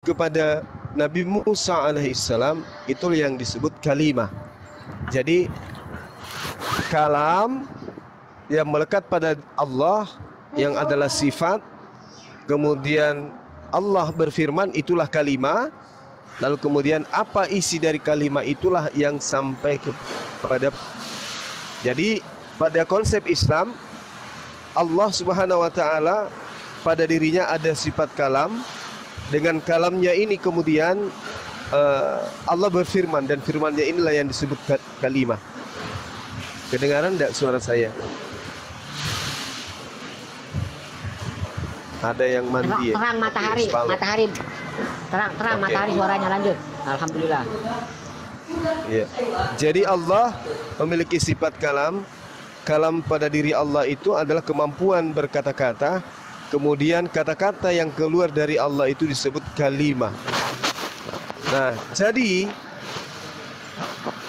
kepada Nabi Musa alaihissalam itu yang disebut kalimah. Jadi kalam yang melekat pada Allah yang adalah sifat, kemudian Allah berfirman itulah kalimah, lalu kemudian apa isi dari kalimah itulah yang sampai kepada. Jadi pada konsep Islam, Allah Subhanahu wa taala pada dirinya ada sifat kalam. Dengan kalamnya ini kemudian Allah berfirman, dan firmannya inilah yang disebut kalimah. Kedengaran tidak suara saya? Ada yang mandi. Terang matahari, matahari terang, okay. Matahari suaranya lanjut. Alhamdulillah. Ya. Jadi Allah memiliki sifat kalam. Kalam pada diri Allah itu adalah kemampuan berkata-kata. Kemudian kata-kata yang keluar dari Allah itu disebut kalimah. Nah,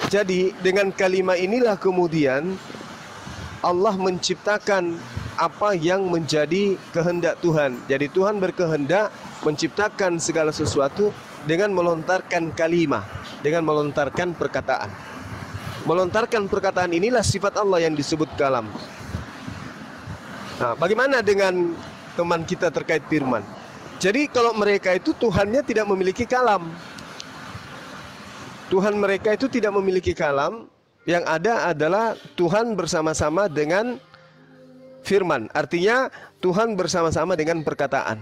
jadi dengan kalimah inilah kemudian Allah menciptakan apa yang menjadi kehendak Tuhan. Jadi Tuhan berkehendak menciptakan segala sesuatu dengan melontarkan kalimah, dengan melontarkan perkataan. Melontarkan perkataan inilah sifat Allah yang disebut kalam. Nah, bagaimana dengan teman kita terkait firman? Jadi kalau mereka itu Tuhannya tidak memiliki kalam. Tuhan mereka itu tidak memiliki kalam. Yang ada adalah Tuhan bersama-sama dengan firman. Artinya Tuhan bersama-sama dengan perkataan.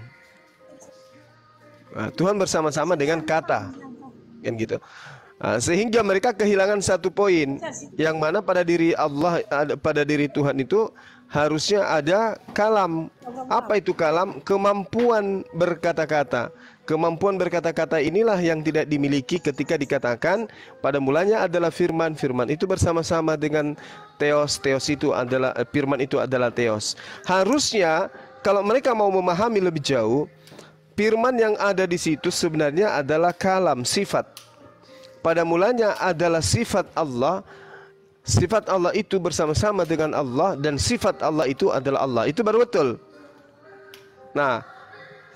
Nah, Tuhan bersama-sama dengan kata, kan gitu. Nah, sehingga mereka kehilangan satu poin, yang mana pada diri Allah, pada diri Tuhan itu harusnya ada kalam. Apa itu kalam? Kemampuan berkata-kata. Kemampuan berkata-kata inilah yang tidak dimiliki ketika dikatakan pada mulanya adalah firman. Firman itu bersama-sama dengan theos. Theos itu adalah firman, itu adalah theos. Harusnya kalau mereka mau memahami lebih jauh, firman yang ada di situ sebenarnya adalah kalam, sifat. Pada mulanya adalah sifat Allah. Sifat Allah itu bersama-sama dengan Allah, dan sifat Allah itu adalah Allah. Itu baru betul. Nah,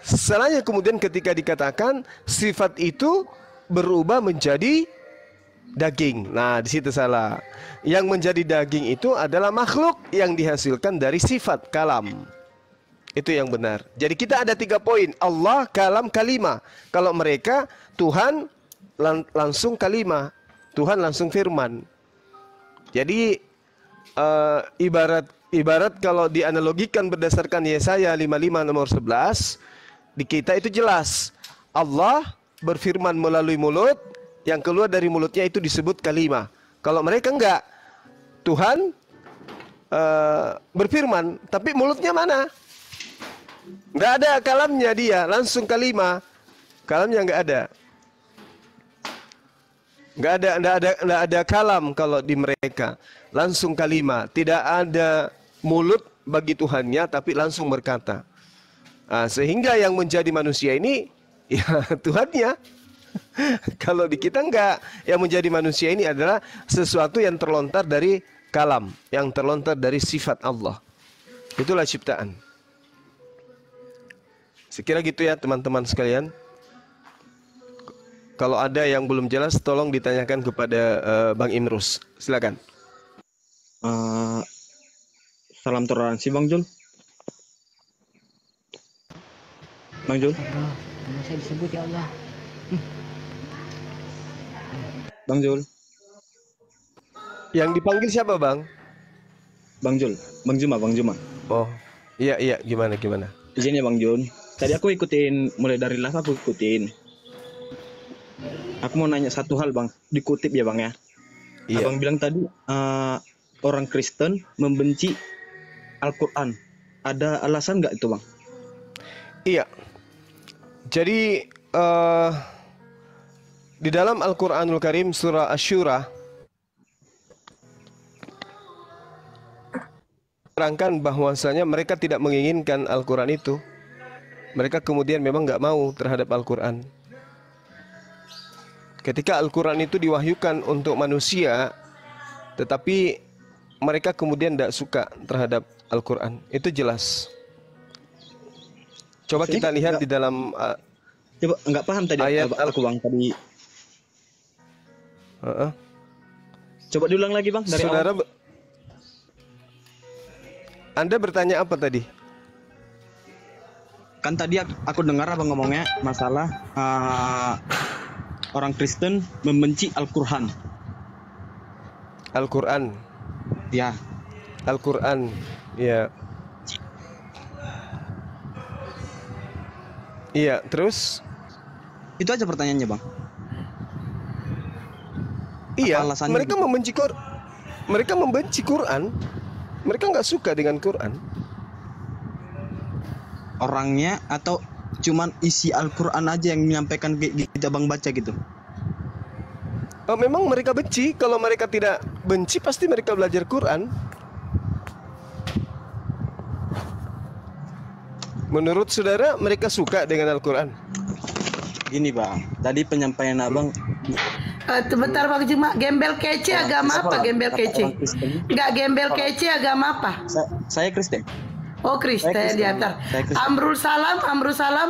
setelahnya kemudian ketika dikatakan sifat itu berubah menjadi daging. Nah, di situ salah. Yang menjadi daging itu adalah makhluk yang dihasilkan dari sifat kalam. Itu yang benar. Jadi kita ada 3 poin. Allah, kalam, kalimah. Kalau mereka Tuhan langsung kalimah, Tuhan langsung firman. Jadi ibarat kalau dianalogikan berdasarkan Yesaya 55 nomor 11, di kita itu jelas Allah berfirman melalui mulut, yang keluar dari mulutnya itu disebut kalimah. Kalau mereka enggak, Tuhan berfirman tapi mulutnya mana? Enggak ada kalamnya, dia langsung kalimah. Kalamnya enggak ada. Enggak ada kalam kalau di mereka. Langsung kalimah. Tidak ada mulut bagi Tuhannya, tapi langsung berkata. Nah, sehingga yang menjadi manusia ini ya Tuhannya. Kalau di kita enggak. Yang menjadi manusia ini adalah sesuatu yang terlontar dari kalam, yang terlontar dari sifat Allah. Itulah ciptaan. Sekira gitu ya teman-teman sekalian. Kalau ada yang belum jelas, tolong ditanyakan kepada Bang Imrus. Silakan. Salam toleransi, Bang Jul. Bang Jul. Nama saya disebut ya Allah. Bang Jul. Yang dipanggil siapa, Bang? Bang Jul. Bang Juma, Bang Juma. Oh, iya, gimana? Izin ya Bang Jul. Tadi aku ikutin, mulai dari live aku ikutin. Aku mau nanya satu hal, Bang. Dikutip ya, Bang ya. Iya. Abang bilang tadi orang Kristen membenci Al-Quran. Ada alasan nggak itu, Bang? Iya. Jadi di dalam Al-Quranul Karim surah Asy-Syura terangkan bahwasanya mereka tidak menginginkan Al-Quran itu. Mereka kemudian memang nggak mau terhadap Al-Quran. Ketika Al-Quran itu diwahyukan untuk manusia, tetapi mereka kemudian tidak suka terhadap Al-Quran. Itu jelas. Coba kita lihat di dalam Coba nggak paham tadi Ayat aku bang tadi. Heeh. Coba diulang lagi bang dari Saudara, awal. Anda bertanya apa tadi? Kan tadi aku dengar abang ngomongnya masalah orang Kristen membenci Al-Quran. Al-Quran. Ya. Al-Quran. Ya. Iya, terus? Itu aja pertanyaannya bang. Iya, alasannya mereka gitu? mereka membenci Quran. Mereka nggak suka dengan Quran. Orangnya atau cuman isi Al-Quran aja yang menyampaikan kita bang baca gitu? Oh, memang mereka benci. Kalau mereka tidak benci, pasti mereka belajar Quran. Menurut saudara, mereka suka dengan Al-Quran? Gini bang, tadi penyampaian abang. Sebentar Bang Juma, gembel kece agama apa? Gembel kece? Enggak, gembel kece agama apa? Saya Kristen. Oh Kristen Saya Kristen. diantar. Saya Kristen. Amrul salam, Amrul salam.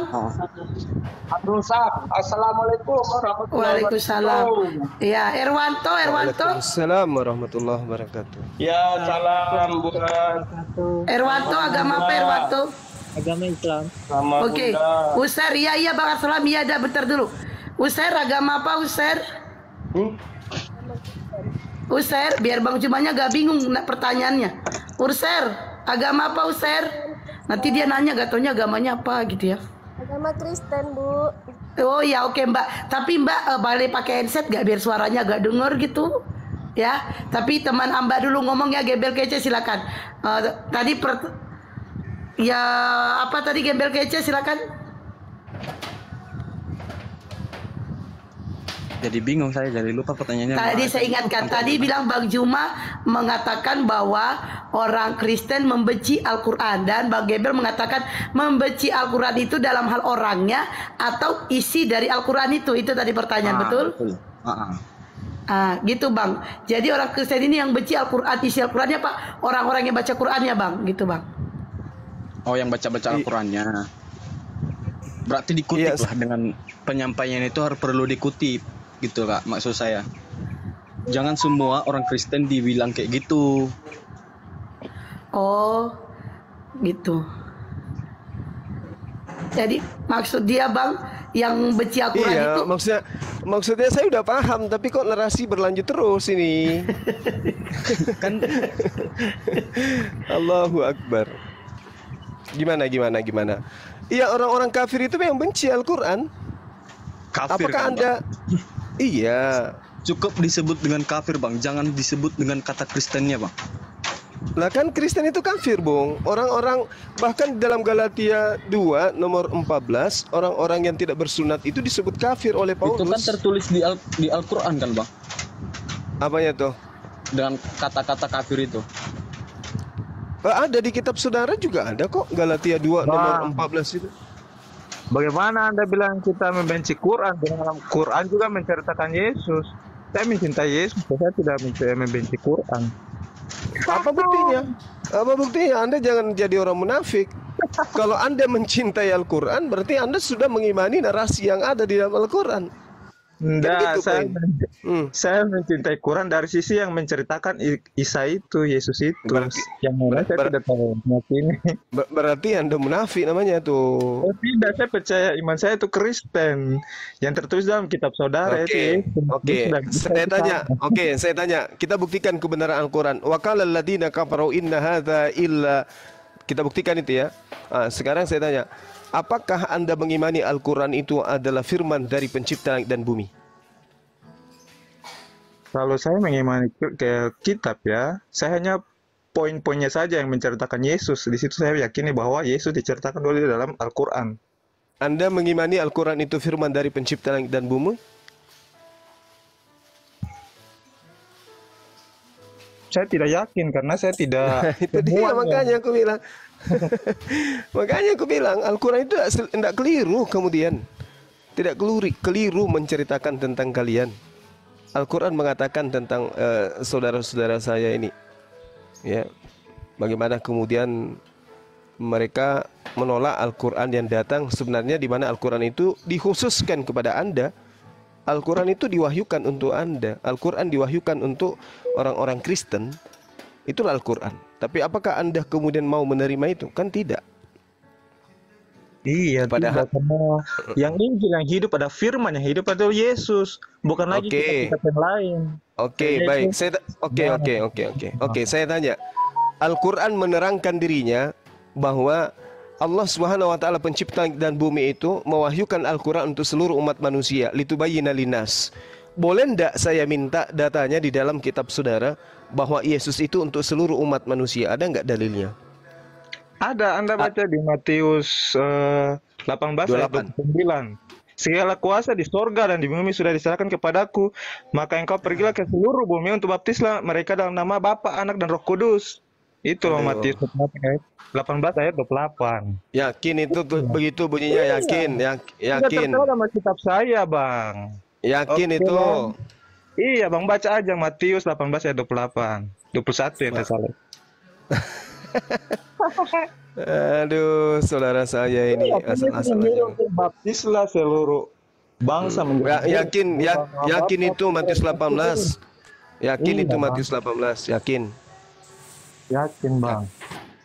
Assalamualaikum warahmatullahi Waalaikumsalam. wabarakatuh. Ya, Erwanto. Waalaikumsalam warahmatullahi wabarakatuh. Ya, salam buat Erwanto agama apa Erwanto? sama Oke. Bunda. Usair, iya Bang Arsalam, iya ada bentar dulu. Usair agama apa Usair? Usair, biar Bang Jumanya gak bingung pertanyaannya. Usair, agama apa Usair? Nanti dia nanya gak taunya agamanya apa gitu ya. Agama Kristen, Bu. Oh ya oke Mbak. Tapi Mbak boleh pakai headset gak biar suaranya gak denger gitu? Ya. Tapi teman Mbak dulu ngomong ya, gembel kece silakan. Ya apa tadi gembel kece silakan. Jadi bingung saya, jadi lupa pertanyaannya. Tadi saya ingatkan, tadi bilang Bang Juma mengatakan bahwa orang Kristen membenci Al-Quran, dan Bang Gebel mengatakan membenci Al-Quran itu dalam hal orangnya atau isi dari Al-Quran itu tadi pertanyaan, betul? Gitu Bang. Jadi orang Kristen ini yang benci Al-Quran, isi Al-Qurannya Pak, orang-orang yang baca Qurannya Bang, gitu Bang. Oh, yang baca-baca Al-Qurannya. Berarti dikutip Iya. lah, dengan penyampaian itu harus perlu dikutip gitu Kak, maksud saya. Jangan semua orang Kristen dibilang kayak gitu. Oh, gitu. Jadi maksud dia Bang yang benci Al-Quran Iya, itu. maksudnya saya udah paham, tapi kok narasi berlanjut terus ini. Kan Allahu Akbar. Gimana? Iya, orang-orang kafir itu yang benci Al-Quran. kafir Apakah kan, Anda? Bang? Iya. Cukup disebut dengan kafir Bang, jangan disebut dengan kata Kristennya Bang. Lah kan Kristen itu kafir, Bung. Orang-orang bahkan dalam Galatia 2 nomor 14, orang-orang yang tidak bersunat itu disebut kafir oleh Paulus. Itu kan tertulis di Al-Quran kan Bang, Apanya tuh? dengan kata-kata kafir itu. Ada di kitab saudara juga ada kok, Galatia 2 nomor 14 itu. Bagaimana Anda bilang kita membenci Quran? Dalam Quran juga menceritakan Yesus. Saya mencintai Yesus, saya tidak membenci Quran. Apa buktinya? Anda jangan jadi orang munafik. Kalau Anda mencintai Al-Quran, berarti Anda sudah mengimani narasi yang ada di dalam Al-Quran. Enggak, gitu, saya mencintai Quran dari sisi yang menceritakan Isa itu, Yesus itu. Yang mana saya tidak tahu ini. Berarti Anda munafik namanya tuh. Oh, tidak, saya percaya iman saya itu Kristen. Yang tertulis dalam kitab saudara itu. Saya tanya. Kita buktikan kebenaran Al-Quran. Wa qala alladziina kafaru inna hadza illa. Kita buktikan itu ya. Sekarang saya tanya, apakah Anda mengimani Al-Quran itu adalah firman dari pencipta langit dan bumi? Kalau saya mengimani ke kitab ya, saya hanya poin-poinnya saja yang menceritakan Yesus. Di situ saya yakini bahwa Yesus diceritakan dulu di dalam Al-Quran. Anda mengimani Al-Quran itu firman dari pencipta langit dan bumi? Saya tidak yakin karena saya tidak. Itu dia makanya aku bilang. Makanya aku bilang Al-Quran itu tidak keliru kemudian. Tidak keliru menceritakan tentang kalian. Al-Quran mengatakan tentang saudara-saudara saya ini. Ya. Bagaimana kemudian mereka menolak Al-Quran yang datang sebenarnya, di mana Al-Quran itu dikhususkan kepada Anda. Al-Quran itu diwahyukan untuk Anda. Al-Quran diwahyukan untuk orang-orang Kristen. Itulah Al-Quran. Tapi apakah Anda kemudian mau menerima itu? Kan tidak. Iya, Padahal- tidak, karena yang Injil yang hidup, ada firman yang hidup adalah Yesus, bukan lagi Oke. kitab-kitab yang lain. Oke, baik. Oke, saya tanya. Al-Quran menerangkan dirinya bahwa Allah Subhanahu wa taala pencipta dan bumi itu mewahyukan Al-Quran untuk seluruh umat manusia, litubayyina linnas. Boleh enggak saya minta datanya di dalam kitab saudara bahwa Yesus itu untuk seluruh umat manusia? Ada enggak dalilnya? Ada, Anda baca di Matius 18 ayat 28. 29. Segala kuasa di sorga dan di bumi sudah diserahkan kepadaku, maka engkau pergilah ke seluruh bumi untuk baptislah mereka dalam nama Bapa, Anak, dan Roh Kudus. Itu loh Aduh. Matius 18 ayat 28. Yakin itu begitu bunyinya? Yakin, yakin, Tidak sama kitab saya, Bang. yakin Oke, itu. Bang. Iya, Bang, baca aja Matius 18 ayat 28. 21 ya, tidak salah. Aduh, saudara saya ini asal-asalannya. Baptislah seluruh bangsa Yakin itu Matius 18. Yakin Iya, itu Bang. Matius 18, yakin. Yakin, Bang.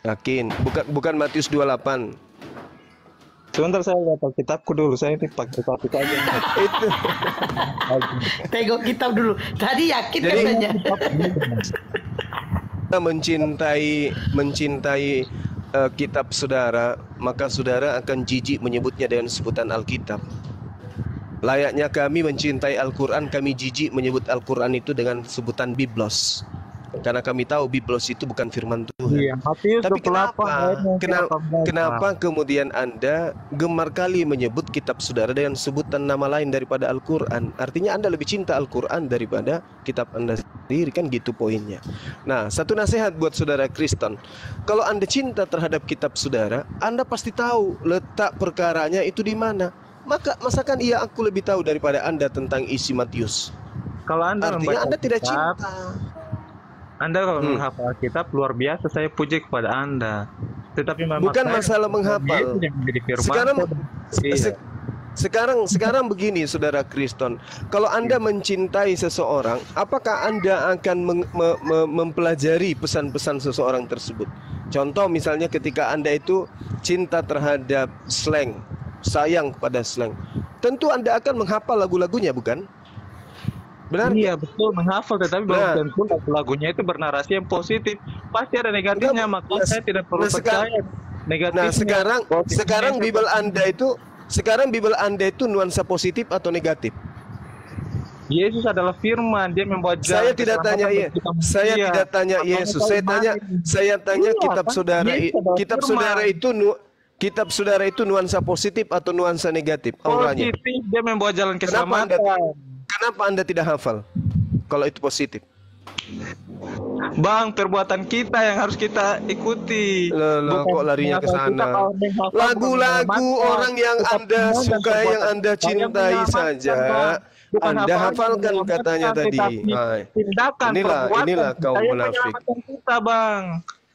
Yakin. Bukan Matius 28. Sebentar saya lihat kitabku dulu. Saya ini pakai kitab aja. Itu. Tengok kitab dulu. Tadi yakin Jadi- katanya. Kita mencintai kitab saudara, maka saudara akan jijik menyebutnya dengan sebutan Alkitab. Layaknya kami mencintai Al-Quran, kami jijik menyebut Al-Quran itu dengan sebutan Biblos. Karena kami tahu Biblos itu bukan firman Tuhan. Iya, Matius Tapi 28 ayatnya kenapa kemudian Anda gemar kali menyebut kitab saudara dengan sebutan nama lain daripada Al-Quran? Artinya Anda lebih cinta Al-Quran daripada kitab Anda sendiri, kan gitu poinnya. Nah, satu nasihat buat saudara Kristen. Kalau Anda cinta terhadap kitab saudara, Anda pasti tahu letak perkaranya itu di mana. Masakan iya aku lebih tahu daripada Anda tentang isi Matius? Kalau Anda Artinya membaca Anda tidak kitab, cinta. Anda kalau menghafal kitab luar biasa, saya puji kepada Anda. Tetapi memang Bukan saya- masalah menghafal. Yesus yang menjadi firman. Sekarang Iya. sekarang begini saudara Kristen, kalau Anda mencintai seseorang, apakah Anda akan mempelajari pesan-pesan seseorang tersebut? Contoh misalnya ketika Anda itu cinta terhadap slang, sayang pada slang, tentu Anda akan menghafal lagu-lagunya, bukan? Benar? Iya betul, menghafal, tetapi Nah. belum tentu lagunya itu bernarasi yang positif. Pasti ada negatifnya, maka Nah, saya tidak perlu nah, sekarang- percaya negatifnya. Nah, sekarang Positifnya Bible Anda itu nuansa positif atau negatif? Yesus adalah firman, dia membawa Saya jalan tidak keselamatan tanya bagi ya. kita manusia. Saya tidak tanya Makanya Yesus. saya Saya tanya Iya, kitab kan? saudara. Yesus adalah Kitab firman. saudara itu kitab saudara itu nuansa positif atau nuansa negatif auranya? Positif, dia membawa jalan Kenapa keselamatan. Kenapa Anda tidak hafal? Kalau itu positif. Bang, perbuatan kita yang harus kita ikuti. Loh, Bukan kok larinya ke menghafal kita, sana? kalau menghafal bukan Lagu-lagu menyelamatkan. orang yang Tetap Anda iman dan suka, yang perbuatan Anda kita yang cintai menyelamatkan, saja. Bang. Bukan Anda hafalan hafalkan yang katanya menyelamatkan, tadi. tetapi Hai. tindakan, perbuatan Inilah kita kaum yang munafik. menyelamatkan kita, Bang.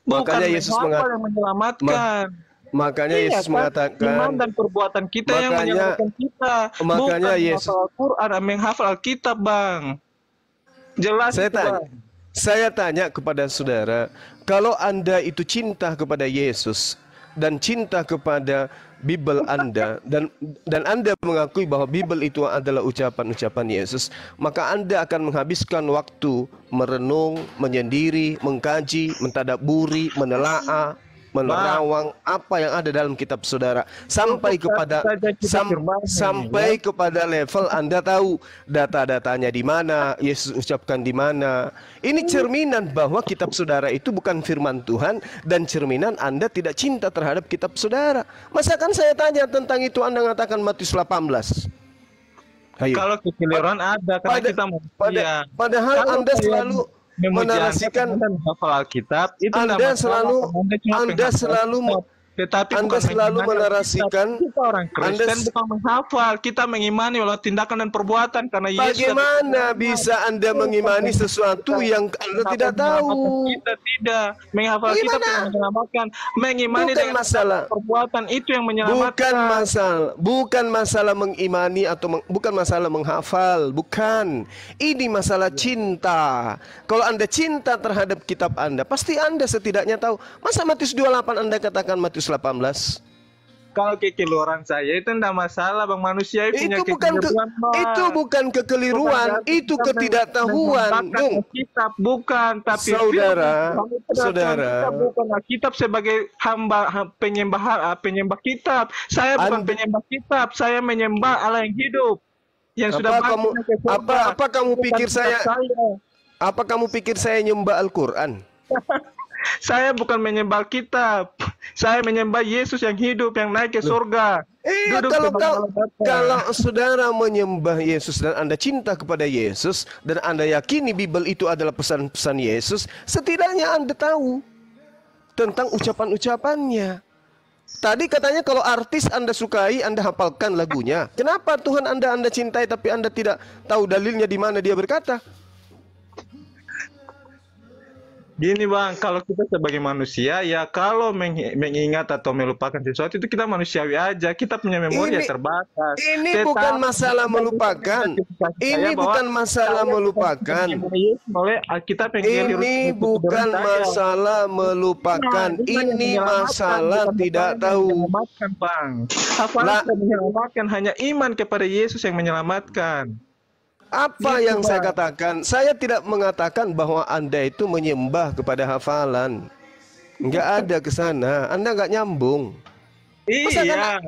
Bukan Makanya Yesus menghafal yang menyelamatkan. Makanya Iya, Yesus kan? mengatakan, iman dan perbuatan kita yang Makanya- menyelamatkan kita. makanya Bukan Yesus- menghafal Al-Quran, menghafal Alkitab, Bang. Jelas Saya itu, tanya, Bang. saya tanya kepada saudara, kalau Anda itu cinta kepada Yesus dan cinta kepada Bible Anda dan Anda mengakui bahwa Bible itu adalah ucapan-ucapan Yesus, maka Anda akan menghabiskan waktu merenung, menyendiri, mengkaji, mentadaburi, menelaah, menerawang apa yang ada dalam kitab saudara sampai kepada sampai kepada level Anda tahu data-datanya di mana, Yesus ucapkan di mana. Ini cerminan bahwa kitab saudara itu bukan firman Tuhan dan cerminan Anda tidak cinta terhadap kitab saudara. Masakan saya tanya tentang itu Anda mengatakan Matius 18. Ayo. Kalau kekeliruan ada karena kita manusia. Padahal Kalau Anda saya selalu memuji menarasikan Anda dan menghafal Alkitab, itu Anda nggak masalah. selalu Anda cuma Anda penghafal selalu Alkitab. Tetapi Anda bukan selalu mengimani menarasikan, Kita orang Kristen Anda bukan menghafal, kita mengimani oleh tindakan dan perbuatan karena Yesus. bagaimana bisa Anda mengimani sesuatu yang Anda tidak tahu? Kita tidak menghafal kitab Bagaimana? yang menyelamatkan, mengimani Bukan dengan masalah. perbuatan itu yang menyelamatkan. Bukan masalah mengimani atau bukan masalah menghafal, bukan. Ini masalah cinta. Kalau Anda cinta terhadap kitab Anda, pasti Anda setidaknya tahu. Masa Matius 28 Anda katakan Matius 18? Kalau kekeluaran saya itu tidak masalah, Bang. Manusia punya Itu bukan kekeliruan, Bang. itu bukan kekeliruan, itu ketidaktahuan, Bung. Kitab bukan, tapi Saudara, kita bukan kitab sebagai penyembah kitab. Saya bukan penyembah kitab, saya menyembah Allah yang hidup. Yang sudah apa kamu pikir apa kamu pikir saya nyembah Al-Qur'an? Saya bukan menyembah kitab. Saya menyembah Yesus yang hidup, yang naik ke surga. Kalau saudara menyembah Yesus dan Anda cinta kepada Yesus dan Anda yakini Bible itu adalah pesan-pesan Yesus, setidaknya Anda tahu tentang ucapan-ucapannya. Tadi katanya kalau artis Anda sukai, Anda hafalkan lagunya. Kenapa Tuhan Anda cintai tapi Anda tidak tahu dalilnya di mana dia berkata? Gini, Bang, kalau kita sebagai manusia, ya kalau mengingat atau melupakan sesuatu itu kita manusiawi aja. Kita punya memori yang terbatas. Ini bukan masalah melupakan. Ini bukan masalah melupakan. Ini bukan masalah melupakan. Ini masalah tidak tahu. Bang. Apa yang menyelamatkan? Hanya iman kepada Yesus yang menyelamatkan. Apa yang saya katakan? Saya tidak mengatakan bahwa Anda itu menyembah kepada hafalan. Enggak ada ke sana. Anda enggak nyambung.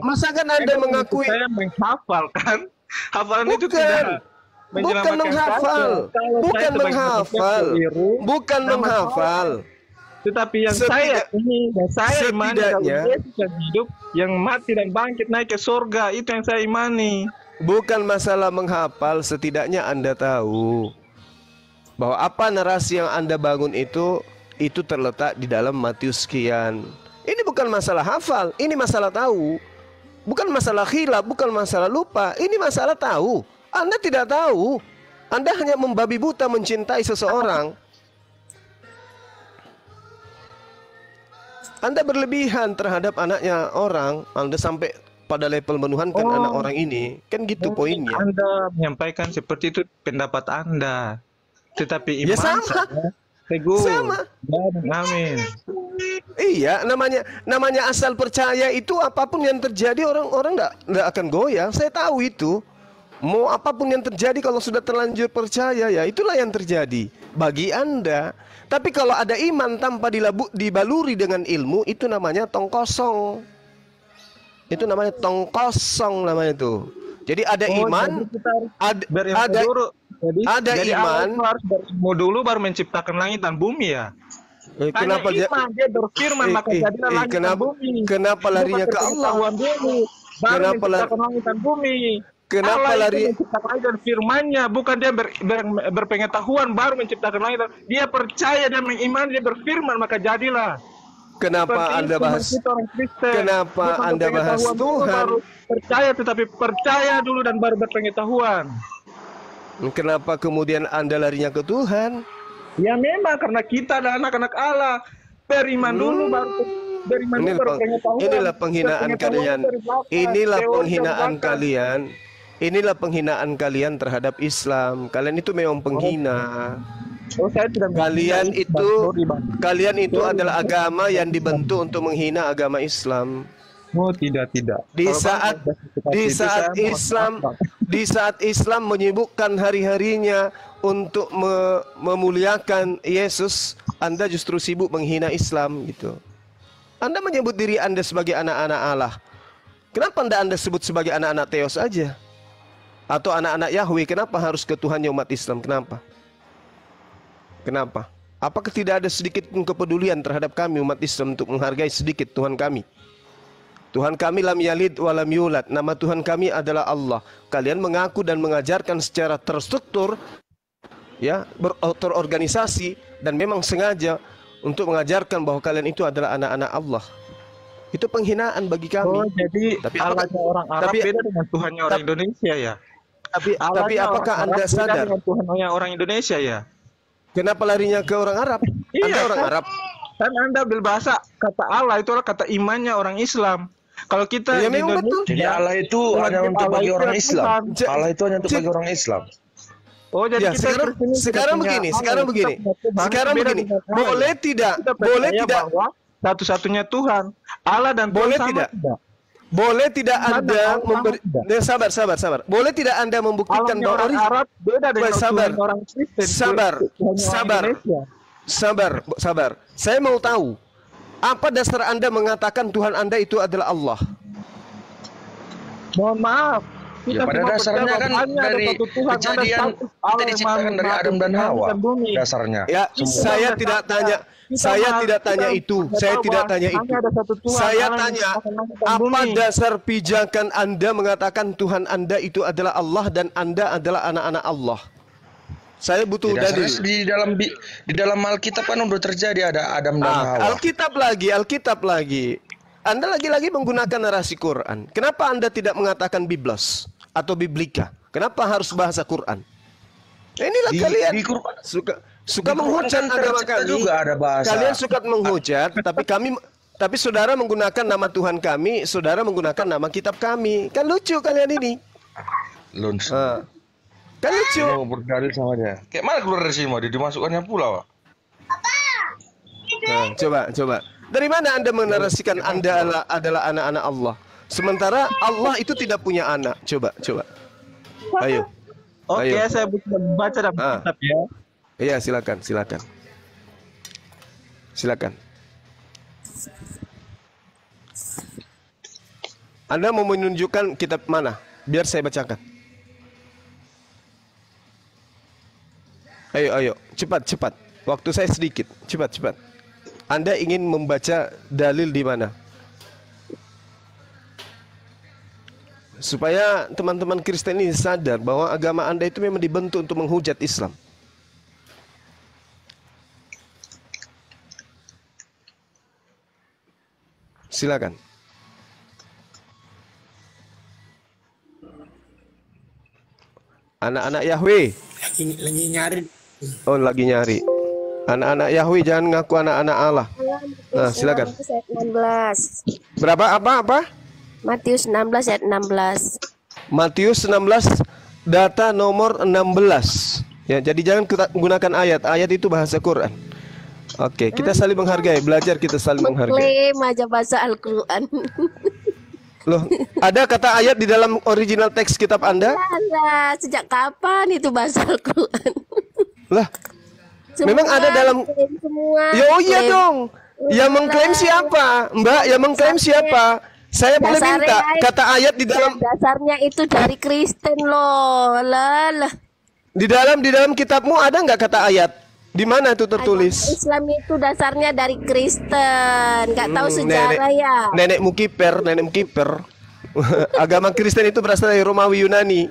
Masakan Anda mengakui saya menghafal kan? Hafalan itu bukan tidak menghafal. Bukan menghafal. Bukan menghafal. Tetapi yang saya imani dalam Yesus yang hidup, yang mati dan bangkit naik ke surga, itu yang saya imani. Bukan masalah menghafal, setidaknya Anda tahu bahwa apa narasi yang Anda bangun itu terletak di dalam Matius sekian. Ini bukan masalah hafal, ini masalah tahu. Bukan masalah khilaf, bukan masalah lupa, ini masalah tahu. Anda tidak tahu. Anda hanya membabi buta mencintai seseorang. Anda berlebihan terhadap anaknya orang, Anda sampai pada level menuhankan anak orang ini, kan gitu poinnya. Anda menyampaikan seperti itu pendapat Anda, tetapi iman sama. Sama. Amin. Iya, namanya asal percaya itu apapun yang terjadi orang-orang nggak akan goyah. Saya tahu itu. Mau apapun yang terjadi kalau sudah terlanjur percaya, ya itulah yang terjadi bagi Anda. Tapi kalau ada iman tanpa dibaluri dengan ilmu, itu namanya tong kosong. Itu namanya tong kosong namanya itu. Jadi ada iman, ada iman. Harus berilmu dulu baru menciptakan langit dan bumi ya. Kenapa dia berfirman maka jadilah langit dan bumi. Kenapa larinya ke Allah? Kenapa langit dan bumi? Kenapa lari menciptakan langit dan firman-Nya, bukan dia berpengetahuan baru menciptakan langit. Dia percaya dan mengimani, dia berfirman maka jadilah. Kenapa Anda bahas? Kenapa Anda bahas Tuhan? Percaya, tetapi percaya dulu dan baru berpengetahuan. Kenapa kemudian Anda larinya ke Tuhan? Ya memang karena kita adalah anak-anak Allah. Beriman dulu baru beriman dulu baru pengetahuan. Inilah penghinaan kalian. Inilah penghinaan kalian. Inilah penghinaan kalian terhadap Islam. Kalian itu memang penghina. Kalian itu adalah agama yang dibentuk untuk menghina agama Islam. Oh tidak. Di saat Islam menyibukkan hari-harinya untuk memuliakan Yesus, Anda justru sibuk menghina Islam gitu. Anda menyebut diri Anda sebagai anak-anak Allah. Kenapa Anda sebut sebagai anak-anak Theos aja? Atau anak-anak Yahweh? Kenapa harus ke Tuhannya umat Islam? Kenapa? Apakah tidak ada sedikit pun kepedulian terhadap kami umat Islam untuk menghargai sedikit Tuhan kami? Tuhan kami lam yalid wa lam yulad. Nama Tuhan kami adalah Allah. Kalian mengaku dan mengajarkan secara terstruktur, ya, terorganisasi dan memang sengaja untuk mengajarkan bahwa kalian itu adalah anak-anak Allah. Itu penghinaan bagi Oh, kami. jadi Tapi apakah- Allahnya orang Arab tapi- beda dengan Tuhannya orang tapi- Indonesia ya? Tapi Allahnya apakah orang Anda Arab beda sadar dengan Tuhannya orang Indonesia ya? kenapa larinya ke orang Arab? Iya, Anda orang kan? Arab. Kan Anda berbahasa kata Allah itu adalah kata imannya orang Islam. Kalau kita Ya, di memang betul. Indonesia, Jadi Allah itu Tuhan hanya kita untuk Allah bagi itu orang adalah Islam. Tuhan. Allah itu hanya untuk bagi orang Islam. Oh, jadi Ya, kita sekarang Kristen ini tidak sekarang punya begini, Allah, sekarang kita begini. punya Tuhan, Sekarang beda begini. dengan Allah. Boleh tidak? Kita Boleh percaya tidak? bahwa satu-satunya Tuhan, Allah dan Tuhan Boleh sama tidak? tidak? Boleh tidak Mana Anda Allah memberi tidak? sabar. Boleh tidak Anda membuktikan Allahnya bahwa orang Arab beda dengan Sabar. Tuhan orang Kristen. Sabar. Tuhannya orang Sabar. Indonesia. Sabar. Saya mau tahu apa dasar Anda mengatakan Tuhan Anda itu adalah Allah? Mohon maaf. Ya, pada cuma dasarnya percaya kan bahwa hanya ada dari satu Tuhan, ada kejadian satu kita Allah yang diciptakan dari maha Adam dan langit Hawa. bumi. Dasarnya. Ya, Semua. saya tidak tanya. Saya tidak tanya itu. Saya tidak tanya itu. Hanya ada satu Tuhan, Saya Allah yang tanya, menciptakan langit dan apa bumi. dasar pijakan Anda mengatakan Tuhan Anda itu adalah Allah dan Anda adalah anak-anak Allah? Saya butuh dalil. Di dalam Alkitab kan udah terjadi ada Adam dan Hawa. Alkitab lagi. Anda lagi-lagi menggunakan narasi Quran. Kenapa Anda tidak mengatakan Biblos atau Biblika? Kenapa harus bahasa Quran? Inilah kalian di Quran. suka di Quran menghujat kan agama tercipta kami. juga ada bahasa. Kalian suka menghujat, tapi saudara menggunakan nama Tuhan kami, saudara menggunakan nama kitab kami. Kan lucu kalian ini. Luns. Kan lucu. Mau berdalil sama dia. Kayak mana keluar dari sini mau dimasukkannya pula, Pak? Nah, coba. Dari mana Anda menarasikan Anda adalah anak-anak Allah? Sementara Allah itu tidak punya anak. Coba. Ayo. Oke, Ayo. saya baca dalam kitab ya. Iya, silakan. Anda mau menunjukkan kitab mana? Biar saya bacakan. Ayo, cepat. Waktu saya sedikit. Cepat. Anda ingin membaca dalil di mana? Supaya teman-teman Kristen ini sadar bahwa agama Anda itu memang dibentuk untuk menghujat Islam. Silakan. Anak-anak Yahweh. Lagi nyari. Oh, lagi nyari. Anak-anak Yahweh jangan ngaku anak-anak Allah. Nah, silakan. Matius ayat 16. Berapa apa? Matius 16 ayat 16. Matius 16 data nomor 16. Ya, jadi jangan kita gunakan ayat. Ayat itu bahasa Quran. Oke, kita saling menghargai, belajar kita saling menghargai. Mengklaim aja bahasa Al-Quran. Loh, ada kata ayat di dalam original teks kitab Anda? Alah, sejak kapan itu bahasa Al-Quran? Lah, memang ada dalam. Semua. Ya, oh iya klaim. dong. Yang mengklaim siapa? Mbak, yang mengklaim siapa? Saya boleh Dasarnya minta kata ayat di dalam dasarnya itu dari Kristen loh. Lah. di dalam kitabmu ada nggak kata ayat? Di mana itu tertulis? Islam itu dasarnya dari Kristen. Nggak tahu sejarah ya. Nenekmu kiper. Agama Kristen itu berasal dari Romawi Yunani.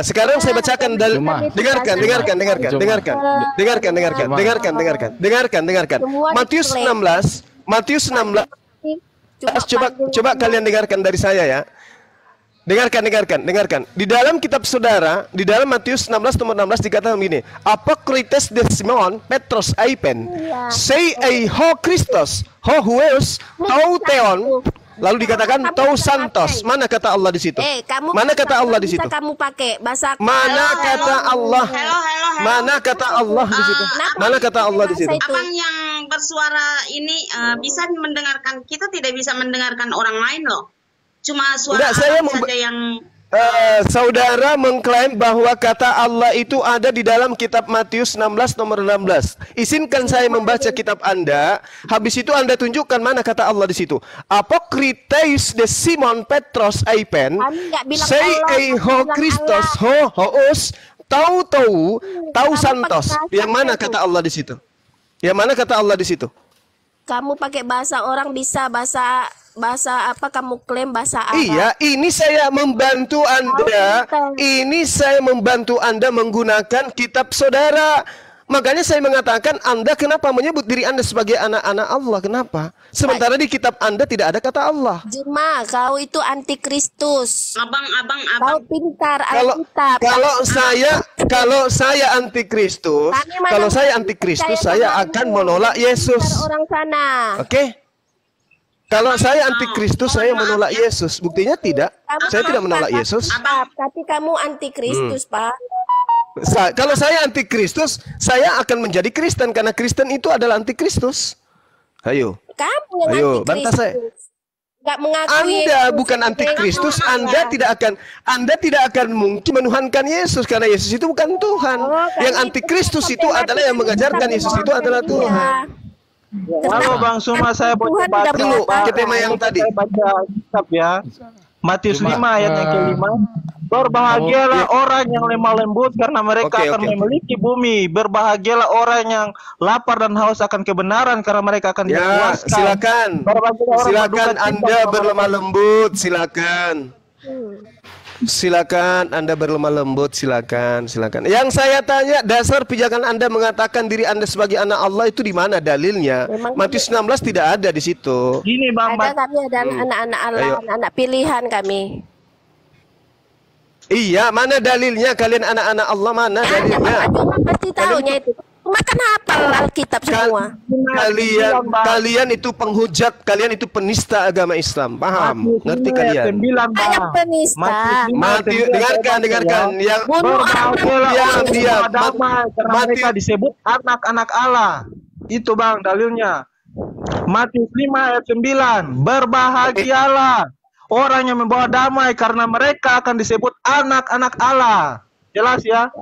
Sekarang saya bacakan dalil. Dengarkan. Matius 16. Coba kalian dengarkan dari saya ya. Dengarkan. Di dalam kitab saudara, di dalam Matius 16 nomor 16 dikatakan begini. Apokrites de Simon Petros Aipen, sei ei ho Christos, ho hueus, tou theon. Lalu dikatakan tou santos. Mana kata Allah di situ? Mana kata Allah di situ? Kamu pakai bahasa. Mana kata Allah? Halo. Mana kata Allah di situ? Mana kata Allah di situ? Abang yang bersuara ini bisa mendengarkan, kita tidak bisa mendengarkan orang lain loh. Cuma suara saja yang saudara mengklaim bahwa kata Allah itu ada di dalam kitab Matius 16 nomor 16. Izinkan saya membaca kitab Anda. Habis itu Anda tunjukkan mana kata Allah di situ. Apokrites de Simon Petros Aipen, sei ei ho Christos ho hoos, tau santos. Yang mana kata Allah di situ? Yang mana kata Allah di situ? Kamu pakai bahasa orang bisa bahasa apa kamu klaim bahasa Arab? Iya, ini saya membantu Anda. Ini saya membantu Anda menggunakan kitab saudara. Makanya saya mengatakan, Anda kenapa menyebut diri Anda sebagai anak-anak Allah? Kenapa? Sementara di kitab Anda tidak ada kata Allah. Juma, kau itu antikristus. Abang. Kau pintar Kalau Alkitab. kalau saya antikristus, saya akan menolak Yesus. Orang sana. Oke? Kalau saya antikristus, saya menolak Yesus. Buktinya tidak. Saya tidak menolak Yesus. Tapi kamu antikristus, Pak. Kalau saya antikristus, saya akan menjadi Kristen karena Kristen itu adalah antikristus. Ayo. Kamu yang Ayo, bantah saya. Gak mengakui Anda Yesus. bukan antikristus, Anda tidak akan mungkin menuhankan Yesus karena Yesus itu bukan Tuhan. Yang antikristus itu adalah yang mengajarkan Yesus itu adalah Tuhan. Halo Bang Suma, saya baca Dulu ke tema yang tadi. Saya baca kitab ya. Matius 5 ayat yang ke-5. Berbahagialah orang yang lemah lembut karena mereka akan memiliki bumi. Berbahagialah orang yang lapar dan haus akan kebenaran karena mereka akan dipuaskan. Silakan Anda berlemah lembut, silakan. Silakan Anda berlemah lembut, silakan. Yang saya tanya, dasar pijakan Anda mengatakan diri Anda sebagai anak Allah itu di mana dalilnya? Matius 16 tidak ada di situ. Gini Bang, kami ada anak-anak Allah, anak pilihan kami. Iya, mana dalilnya kalian anak-anak Allah, mana dalilnya? Pasti tahunya itu. Makan hafal Alkitab semua. Kalian itu penghujat, kalian itu penista agama Islam. Paham? Ngerti kalian? Ayat penista. Dengarkan. Yang diam. Mereka disebut anak-anak Allah. Itu Bang dalilnya. Matius 5 ayat 9. Berbahagialah orang yang membawa damai karena mereka akan disebut anak-anak Allah. Jelas ya?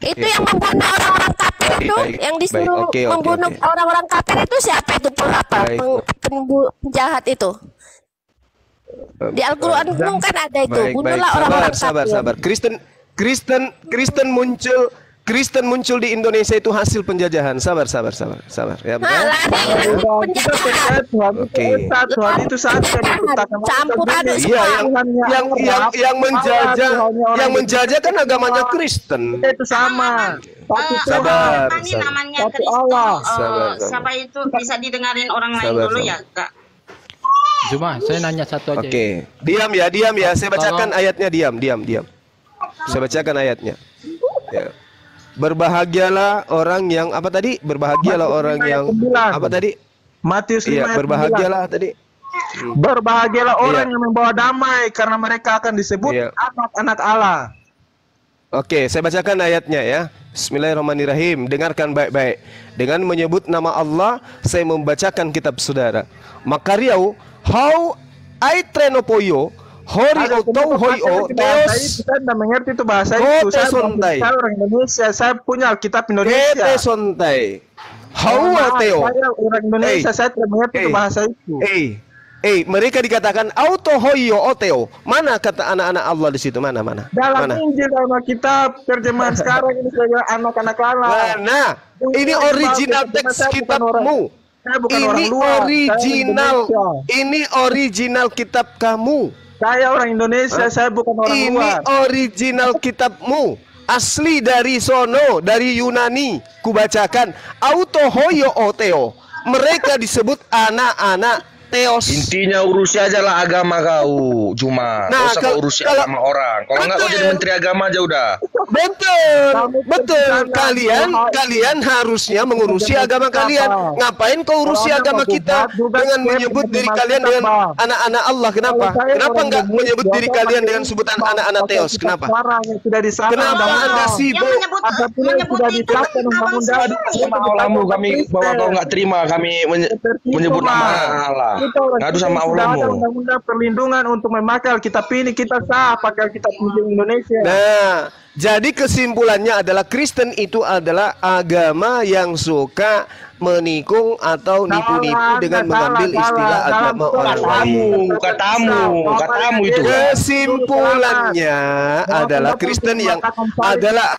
Itu yang membunuh orang-orang kafir itu, yang disuruh membunuh orang-orang kafir itu siapa itu? Penjahat itu. Di Al-Quran kan ada itu. Bunuhlah orang-orang kafir. Sabar. Kristen muncul di Indonesia itu hasil penjajahan. Sabar. Ya, Tuhan itu satu campur aduk. Yang menjajah kan agamanya Kristen. Itu sama. Sabar. Namanya Kristen. Siapa itu bisa didengarin orang lain dulu ya, Kak? Cuma saya nanya satu aja. Oke. Diam ya. Saya bacakan ayatnya. Diam. Saya bacakan ayatnya. Ya. Berbahagialah orang yang apa tadi? Berbahagialah orang yang apa tadi? Matius 5 ayat 9. Berbahagialah tadi. Berbahagialah orang yang membawa damai karena mereka akan disebut anak-anak Allah. Oke, saya bacakan ayatnya ya. Bismillahirrahmanirrahim. Dengarkan baik-baik. Dengan menyebut nama Allah, saya membacakan kitab saudara. Makariau, how I trenopoyo, hori otau hoi o teos. Saya tidak mengerti itu bahasa itu. Saya orang Indonesia. Saya punya Alkitab Indonesia. Kete sontai. How teo. Saya orang Indonesia. Saya tidak mengerti itu bahasa itu. Mereka dikatakan auto hoyo oteo. Mana kata anak-anak Allah di situ? Mana? Dalam Injil dalam Kitab terjemahan sekarang ini sebagai anak-anak Allah. Mana? Ini original teks kitabmu. Ini original kitab kamu. Saya orang Indonesia, saya bukan orang luar. Ini original kitabmu. Asli dari sono, dari Yunani. Kubacakan. Auto hoyo oteo. Mereka disebut anak-anak Theos. Intinya urusi aja lah agama kau, Cuma. Nah, usah urusi agama orang. Kalau enggak kau jadi menteri agama aja udah. Betul. Kalian harusnya mengurusi agama kalian. Ngapain kau urusi agama kita dengan menyebut diri kalian dengan anak-anak Allah? Kenapa enggak menyebut diri kalian dengan sebutan anak-anak Theos? Kenapa? Kenapa Anda sibuk? Allahmu kami bahwa kau enggak terima kami menyebut nama Allah. Ngadu sama Allahmu. Undang-undang perlindungan untuk memakai Alkitab ini kita sah pakai Alkitab Indonesia. Nah, jadi kesimpulannya adalah Kristen itu adalah agama yang suka menikung atau nipu-nipu dengan mengambil istilah agama orang lain. Katamu itu. Kesimpulannya adalah Kristen yang adalah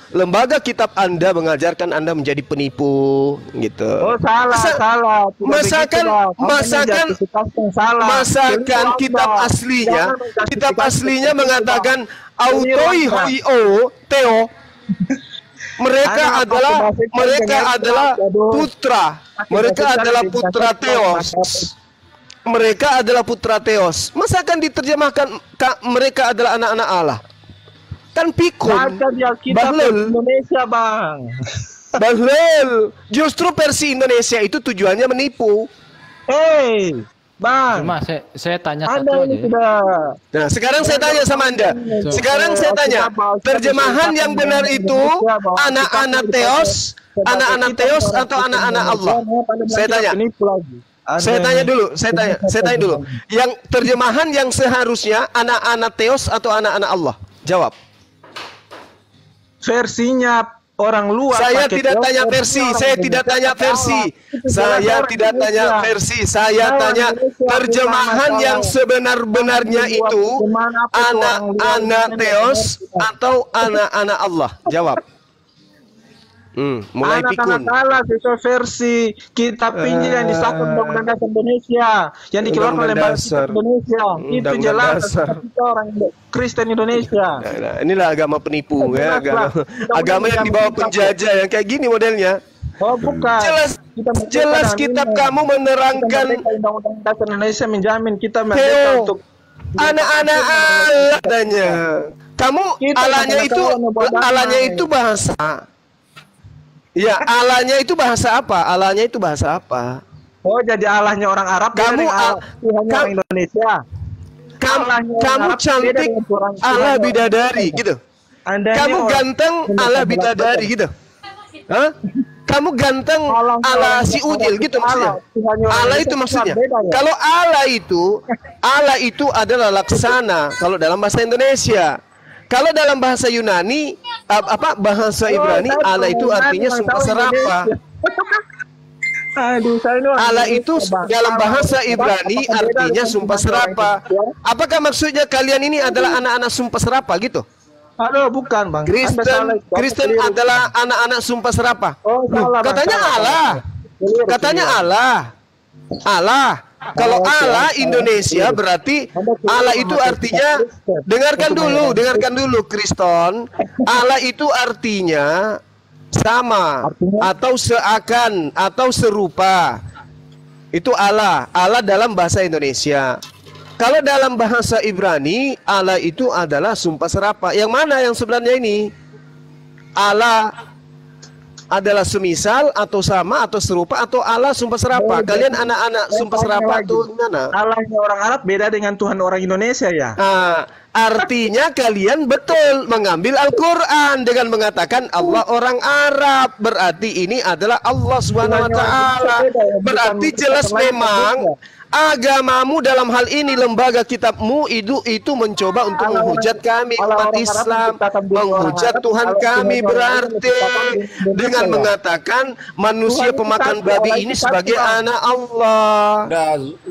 lembaga kitab Anda mengajarkan Anda menjadi penipu gitu. Oh, salah. Masakan kitab aslinya mengatakan autoio Theo. Mereka adalah putra Theos. Mereka adalah putra Theos. Masakan diterjemahkan mereka adalah anak-anak Allah? Kan pikun. Bahlul. Indonesia, Bang. Bahlul. Justru versi Indonesia itu tujuannya menipu. Bang. Cuma saya tanya satu aja. Nah, sekarang saya tanya sama Anda. Sekarang saya tanya, terjemahan yang benar itu anak-anak Theos, atau anak-anak Allah? Saya tanya. Saya tanya dulu. Yang terjemahan yang seharusnya anak-anak Theos atau anak-anak Allah? Jawab. Versinya orang luar. Saya tidak tanya versi. Saya tanya terjemahan yang sebenar-benarnya itu anak-anak Theos atau anak-anak Allah. Jawab. Mulai pikun. Anak-anak Allah sesuai versi kitab Injil yang disahkan Undang-Undang Dasar Indonesia, yang dikeluarkan oleh Bangsa Indonesia. Itu jelas kita orang Kristen Indonesia. Nah, inilah agama penipu ya, agama yang dibawa penjajah yang kayak gini modelnya. Oh, bukan. Jelas kitab kamu menerangkan Undang-Undang Dasar Indonesia menjamin kita merdeka untuk anak-anak Allah katanya. Kamu Allahnya itu bahasa. Ya, Allahnya itu bahasa apa? Oh, jadi Allahnya orang Arab, Tuhannya orang Indonesia. Kamu cantik Allah bidadari gitu. Kamu ganteng Allah bidadari gitu. Hah? Kamu ganteng ala si Udil gitu maksudnya. Allah itu maksudnya. Kalau Allah itu adalah laksana kalau dalam bahasa Indonesia. Kalau dalam bahasa Yunani, bahasa Ibrani, Allah itu artinya sumpah serapah. Allah itu dalam bahasa Ibrani artinya sumpah serapah. Apakah maksudnya kalian ini adalah anak-anak sumpah serapah gitu? Halo, bukan, Bang. Kristen adalah anak-anak sumpah serapah. Katanya Allah. Kalau Allah Indonesia berarti Allah itu artinya, dengarkan dulu Kristen. Allah itu artinya sama atau seakan atau serupa. Itu Allah dalam bahasa Indonesia. Kalau dalam bahasa Ibrani, Allah itu adalah sumpah serapah. Yang mana yang sebenarnya ini? Allah adalah semisal atau sama atau serupa atau Allah sumpah serapah. Kalian anak-anak sumpah serapah itu mana? Allahnya orang Arab beda dengan Tuhan orang Indonesia ya. Artinya kalian betul mengambil Al-Quran dengan mengatakan Allah orang Arab. Berarti ini adalah Allah Subhanahu wa Ta'ala. Berarti jelas memang agamamu dalam hal ini, lembaga kitabmu itu mencoba untuk menghujat kami umat Islam, menghujat Tuhan kami, berarti dengan mengatakan manusia pemakan babi ini sebagai anak Allah.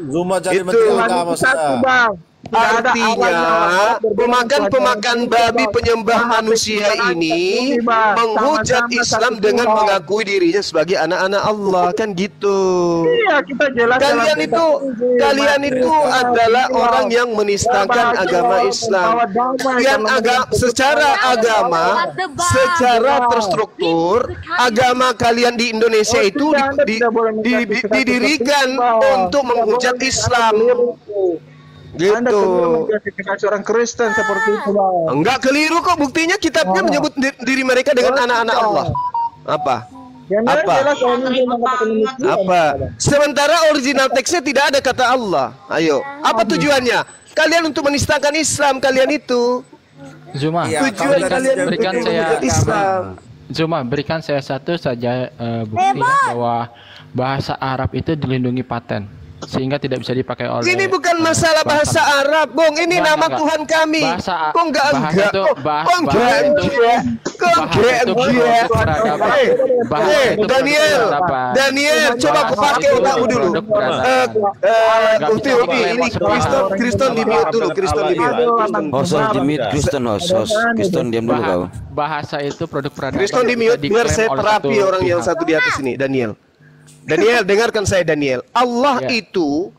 Zuma jadi menteri agama sudah. Artinya pemakan babi penyembah manusia ini menghujat Islam dengan mengakui dirinya sebagai anak-anak Allah, kan gitu. Iya, kita jelas. Kalian itu adalah orang yang menistakan agama Islam. Secara terstruktur, agama kalian di Indonesia itu didirikan untuk menghujat Islam. Gitu. Anda keliru menjadikan seorang Kristen seperti itu, Bang. Enggak keliru kok, buktinya kitabnya menyebut diri mereka dengan anak-anak Allah. Apa? Sementara original teksnya tidak ada kata Allah. Ayo, apa tujuannya? Kalian untuk menistakan Islam kalian itu. Zuma, tujuan kalian berikan saya Islam. Zuma, berikan saya satu saja bukti bahwa bahasa Arab itu dilindungi paten, sehingga tidak bisa dipakai oleh. Ini bukan masalah bahasa Arab, Bung. Ini nama Tuhan kami. Kok enggak? Daniel, coba aku pakai otakmu dulu. Ukti, ini Kristen di mute dulu, Kristen di mute. Kristen diam dulu kau. Bahasa itu produk peradaban. Kristen di mute biar saya terapi orang yang satu di atas ini, Daniel. Daniel, dengarkan saya Daniel. Allah itu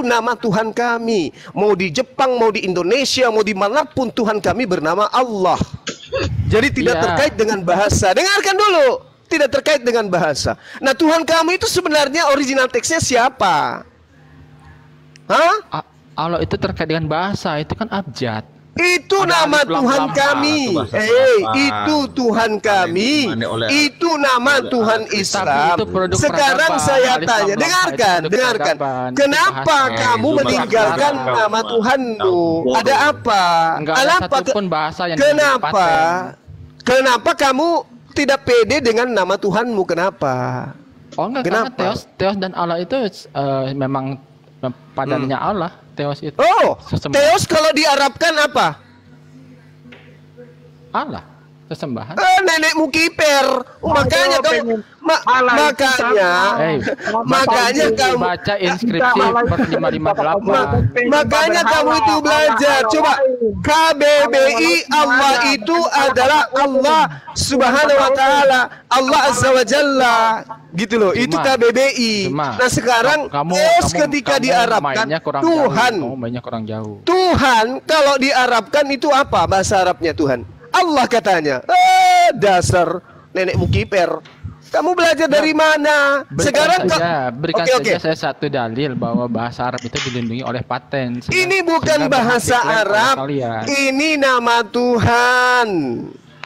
nama Tuhan kami. Mau di Jepang, mau di Indonesia, mau dimanapun Tuhan kami bernama Allah. Jadi tidak terkait dengan bahasa. Dengarkan dulu. Tidak terkait dengan bahasa. Nah, Tuhan kami itu sebenarnya original teksnya siapa? Hah? Allah itu terkait dengan bahasa. Itu kan abjad. Itu nama Tuhan kami. Itu Tuhan kami. Itu nama Tuhan Islam. Sekarang saya tanya, dengarkan. Kenapa kamu meninggalkan nama Tuhanmu? Ada apa? Kenapa kamu tidak pede dengan nama Tuhanmu? Kenapa? Oh enggak, karena Theos dan Allah itu memang padannya Allah. Theos itu. Oh, Theos kalau diarabkan apa? Allah, sesembahan. Nenekmu kiper. Makanya kamu makanya kamu baca inskripsi 558. Makanya kamu itu belajar. Coba KBBI, Allah itu adalah Allah Subhanahu wa taala, Allah Azza wa Jalla. Gitu loh, itu KBBI. Nah, sekarang ketika diarabkan Tuhan. Tuhan kalau diarabkan itu apa bahasa Arabnya Tuhan? Allah katanya. Dasar nenekmu kiper. Kamu belajar dari mana? Sekarang berikan saja saya satu dalil bahwa bahasa Arab itu dilindungi oleh paten. Ini bukan bahasa Arab. Ini nama Tuhan.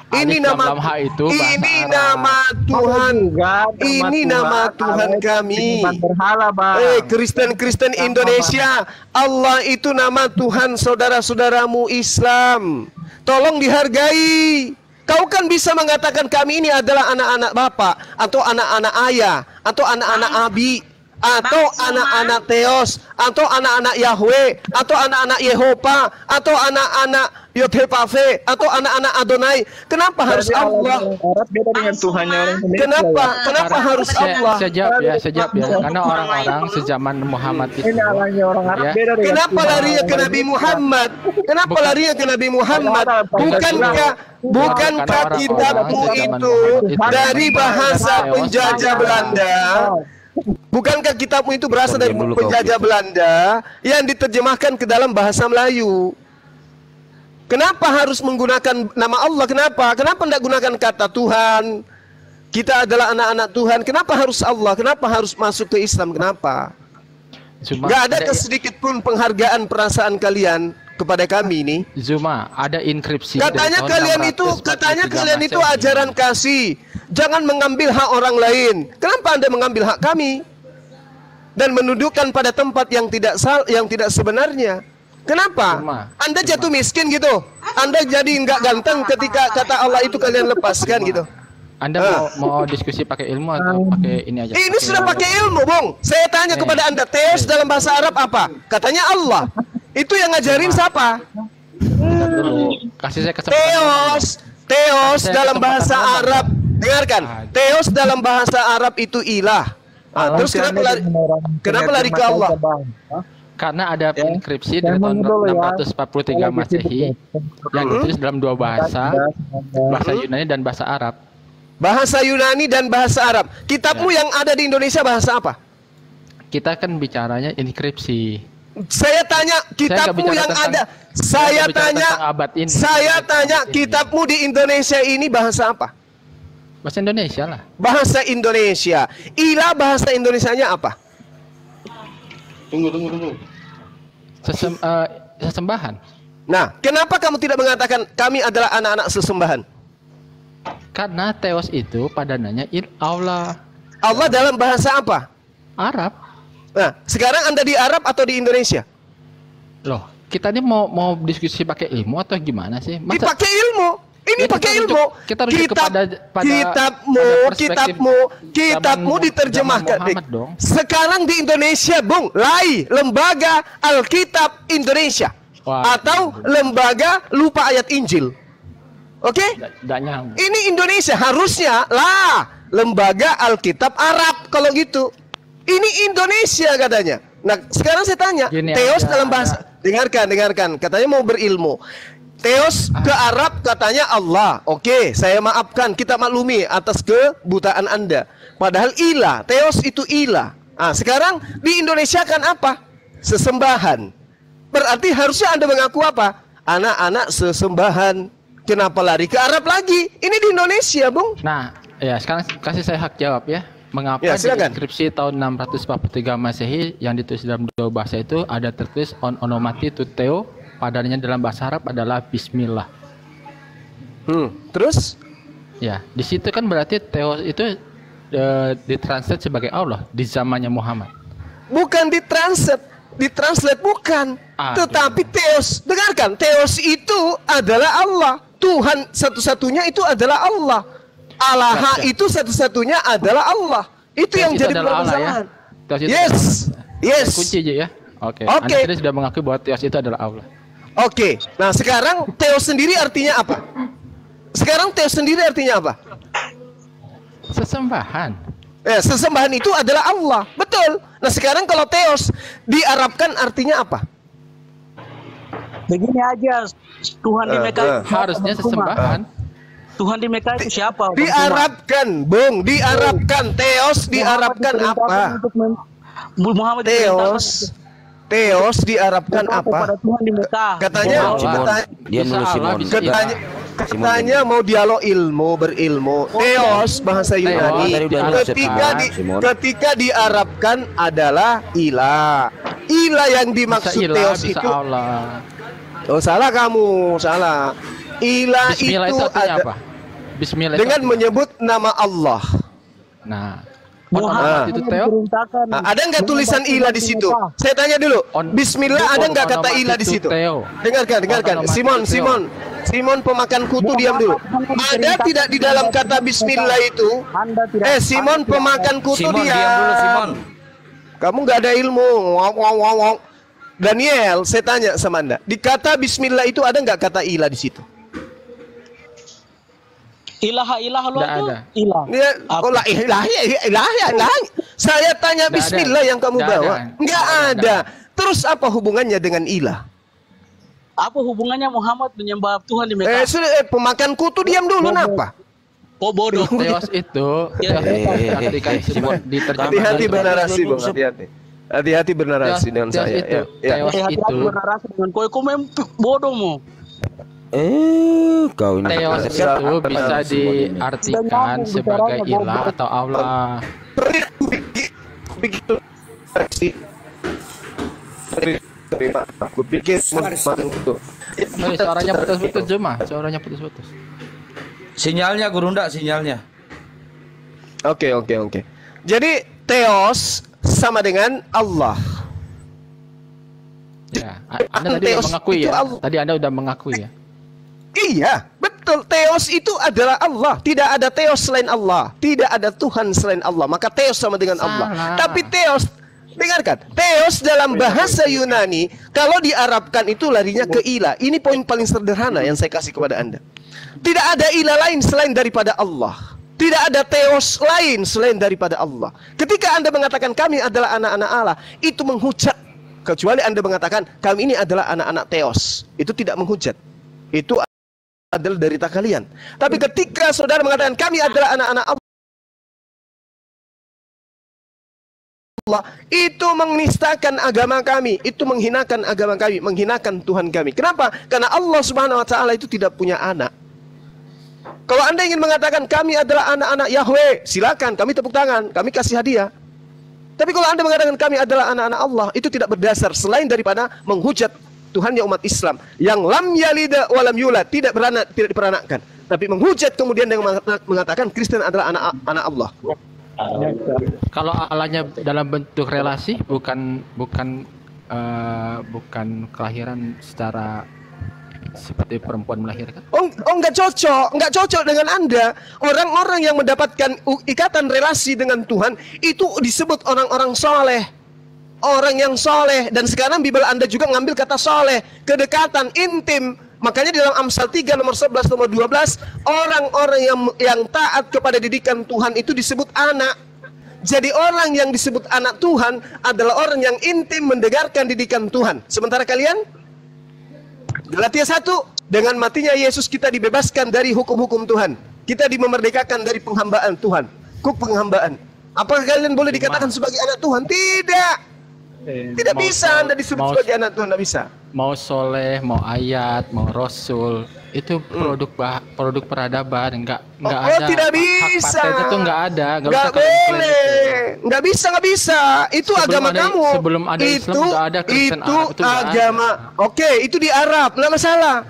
Ini nama Tuhan. Ini nama Tuhan kami. Kristen Indonesia, Allah itu nama Tuhan saudara-saudaramu Islam. Tolong dihargai. Kau kan bisa mengatakan kami ini adalah anak-anak bapak, atau anak-anak ayah, atau anak-anak abi, atau anak-anak Theos, atau anak-anak Yahweh, atau anak-anak Yehova, atau anak-anak Yotepave, atau anak-anak Adonai. Kenapa harus Allah? Beda dengan Tuhannya orang Indonesia. Kenapa harus Allah? Sejak karena orang-orang sezaman Muhammad itu. Kenapa larinya ke Nabi Muhammad? Kenapa larinya ke Nabi Muhammad? Bukankah kitabmu itu dari bahasa penjajah Belanda? Bukankah kitabmu itu berasal dari penjajah Belanda yang diterjemahkan ke dalam bahasa Melayu? Kenapa harus menggunakan nama Allah? Kenapa tidak gunakan kata Tuhan? Kita adalah anak-anak Tuhan. Kenapa harus Allah? Kenapa harus masuk ke Islam? Kenapa? Gak ada sedikit pun penghargaan perasaan kalian kepada kami ini. Zuma, ada inskripsi. Katanya kalian itu ajaran kasih. Jangan mengambil hak orang lain. Kenapa Anda mengambil hak kami dan menundukkan pada tempat yang tidak sebenarnya? Kenapa? Anda jatuh miskin gitu. Anda jadi nggak ganteng ketika kata Allah itu kalian lepaskan gitu. Anda mau diskusi pakai ilmu atau pakai ini aja? Ini sudah pakai ilmu, Bung. Saya tanya kepada Anda, Theos dalam bahasa Arab apa? Katanya Allah. Itu yang ngajarin siapa? Kasih saya kesempatan. Theos dalam bahasa Arab. Dengarkan. Theos dalam bahasa Arab itu ilah. Terus kenapa lari ke Allah? Karena ada inskripsi dari tahun 643 Masehi yang ditulis dalam dua bahasa, bahasa Yunani dan bahasa Arab. Bahasa Yunani dan bahasa Arab. Kitabmu yang ada di Indonesia bahasa apa? Kita kan bicaranya inskripsi. Saya tanya kitabmu yang ada. Saya tanya kitabmu di Indonesia ini bahasa apa? Bahasa Indonesia lah. Bahasa Indonesia. Ilah bahasa Indonesianya apa? Tunggu. Sesembahan. Nah, kenapa kamu tidak mengatakan kami adalah anak-anak sesembahan? Karena Theos itu padanannya Allah. Allah dalam bahasa apa? Arab. Nah, sekarang Anda di Arab atau di Indonesia? Loh, kita ini mau diskusi pakai ilmu atau gimana sih? Pakai ilmu. Ini pakai ilmu. Kitabmu diterjemahkan. Sekarang di Indonesia, Bung, Lembaga Alkitab Indonesia. Atau Lembaga Lupa Ayat Injil. Oke? Tidak nyambung. Ini Indonesia harusnya lah lembaga Alkitab Arab kalau gitu. Ini Indonesia katanya. Nah, sekarang saya tanya, Theos dalam bahasa dengarkan, katanya mau berilmu. Theos ke Arab katanya Allah. Oke, saya maafkan, kita maklumi atas kebutaan Anda. Padahal ilah, Theos itu ilah. Nah, sekarang di Indonesia kan apa? Sesembahan. Berarti harusnya Anda mengaku apa? Anak-anak sesembahan. Kenapa lari ke Arab lagi? Ini di Indonesia, Bung. Nah, ya sekarang kasih saya hak jawab ya. Mengapa Ya, di silakan. inskripsi tahun 643 Masehi yang ditulis dalam dua bahasa itu ada tertulis onomati tuteo, padanya dalam bahasa Arab adalah Bismillah. Terus? Ya, di situ kan berarti Theo itu ditranslate sebagai Allah di zamannya Muhammad. Bukan ditranslate bukan. Tetapi Theos, dengarkan, Theos itu adalah Allah. Tuhan satu-satunya itu adalah Allah. Allah itu satu-satunya adalah Allah. Itu yang jadi permasalahan. Yes. Kunci aja ya. Oke. Oke. Anda tadi sudah mengakui bahwa Theos itu adalah Allah. Oke. Nah, sekarang Theos sendiri artinya apa? Sesembahan. Sesembahan itu adalah Allah. Betul. Nah, sekarang kalau Theos diarabkan artinya apa? Begini aja, Tuhan di Mekah harusnya sesembahan. Tuhan di Mekah itu siapa? Diarabkan, Bung. Diarabkan. Theos diarabkan apa? Muhammad Theos diarabkan apa? Tuhan di Mekah. Katanya mau dialog berilmu. Theos bahasa Yunani. Ketika diarabkan adalah ilah. Ilah yang dimaksud Theos itu Allah. Oh, salah kamu, salah. Ilah Bismillah itu artinya ada apa? Bismillah dengan menyebut nama Allah. Nah, itu Theo. Ada nggak tulisan ilah di situ? Saya tanya dulu. Bismillah ada nggak kata ilah di situ? Dengarkan. Simon pemakan kutu, diam dulu. Ada tidak di dalam kata Bismillah itu? Simon pemakan kutu, diam. Kamu nggak ada ilmu. Daniel, saya tanya sama Anda. Di kata Bismillah itu ada nggak kata ilah di situ? Ilah lo itu ilah. Ilah. Saya tanya Bismillah yang kamu bawa. Nggak ada. Terus apa hubungannya dengan ilah? Apa hubungannya Muhammad menyembah Tuhan di Mekah? Pemakan kutu, diam dulu, kenapa? Oh, bodoh. Theos itu hati-hati bernarasi, Bung. Hati-hati bernarasi dengan saya. Theos itu bernarasi dengan kau memang bodohmu. Kau ini Theos itu bisa diartikan sebagai ilah atau Allah. Aku pikir suaranya putus-putus, Juma. Suaranya putus-putus. Sinyalnya Gurunda, sinyalnya. Oke. Jadi Theos sama dengan Allah. Ya, Anda tadi udah mengakui ya. Tadi Anda udah mengakui ya. Iya, betul. Theos itu adalah Allah. Tidak ada Theos selain Allah. Tidak ada Tuhan selain Allah. Maka Theos sama dengan Allah. Tapi Theos, dengarkan. Theos dalam bahasa Yunani, kalau diarabkan itu larinya ke ilah. Ini poin paling sederhana yang saya kasih kepada Anda. Tidak ada ilah lain selain daripada Allah. Tidak ada Theos lain selain daripada Allah. Ketika Anda mengatakan kami adalah anak-anak Allah, itu menghujat. Kecuali Anda mengatakan kami ini adalah anak-anak Theos. Itu tidak menghujat. Itu adalah derita kalian. Tapi ketika saudara mengatakan kami adalah anak-anak Allah, itu menistakan agama kami, itu menghinakan agama kami, menghinakan Tuhan kami. Kenapa? Karena Allah Subhanahu wa taala itu tidak punya anak. Kalau Anda ingin mengatakan kami adalah anak-anak Yahweh, silakan, kami tepuk tangan, kami kasih hadiah. Tapi kalau Anda mengatakan kami adalah anak-anak Allah, itu tidak berdasar selain daripada menghujat Tuhannya umat Islam yang lam yalida walam yulad, tidak diperanakkan, tapi menghujat kemudian dengan mengatakan Kristen adalah anak Allah. Kalau Allahnya dalam bentuk relasi, bukan kelahiran secara seperti perempuan melahirkan. Nggak cocok dengan Anda. Orang-orang yang mendapatkan ikatan relasi dengan Tuhan itu disebut orang-orang soleh. Orang yang soleh. Dan sekarang Bible Anda juga ngambil kata soleh, kedekatan, intim, Makanya di dalam Amsal 3 nomor 11 nomor 12, orang-orang yang taat kepada didikan Tuhan itu disebut anak. Jadi orang yang disebut anak Tuhan adalah orang yang intim mendengarkan didikan Tuhan. Sementara kalian, Galatia 1, dengan matinya Yesus kita dibebaskan dari hukum-hukum Tuhan. Kita dimerdekakan dari penghambaan Tuhan. Penghambaan. Apakah kalian boleh dikatakan sebagai anak Tuhan? Tidak. Tidak bisa Anda disebut sebagai anak Tuhan, tidak bisa. Mau soleh, mau ayat, mau rasul, itu produk peradaban, enggak ada. Tidak bisa. Hak paten itu enggak ada, enggak boleh. Enggak bisa. Itu agama kamu. Sebelum ada Islam udah ada Kristen Arab, itu agama. Oke, itu di Arab, enggak masalah.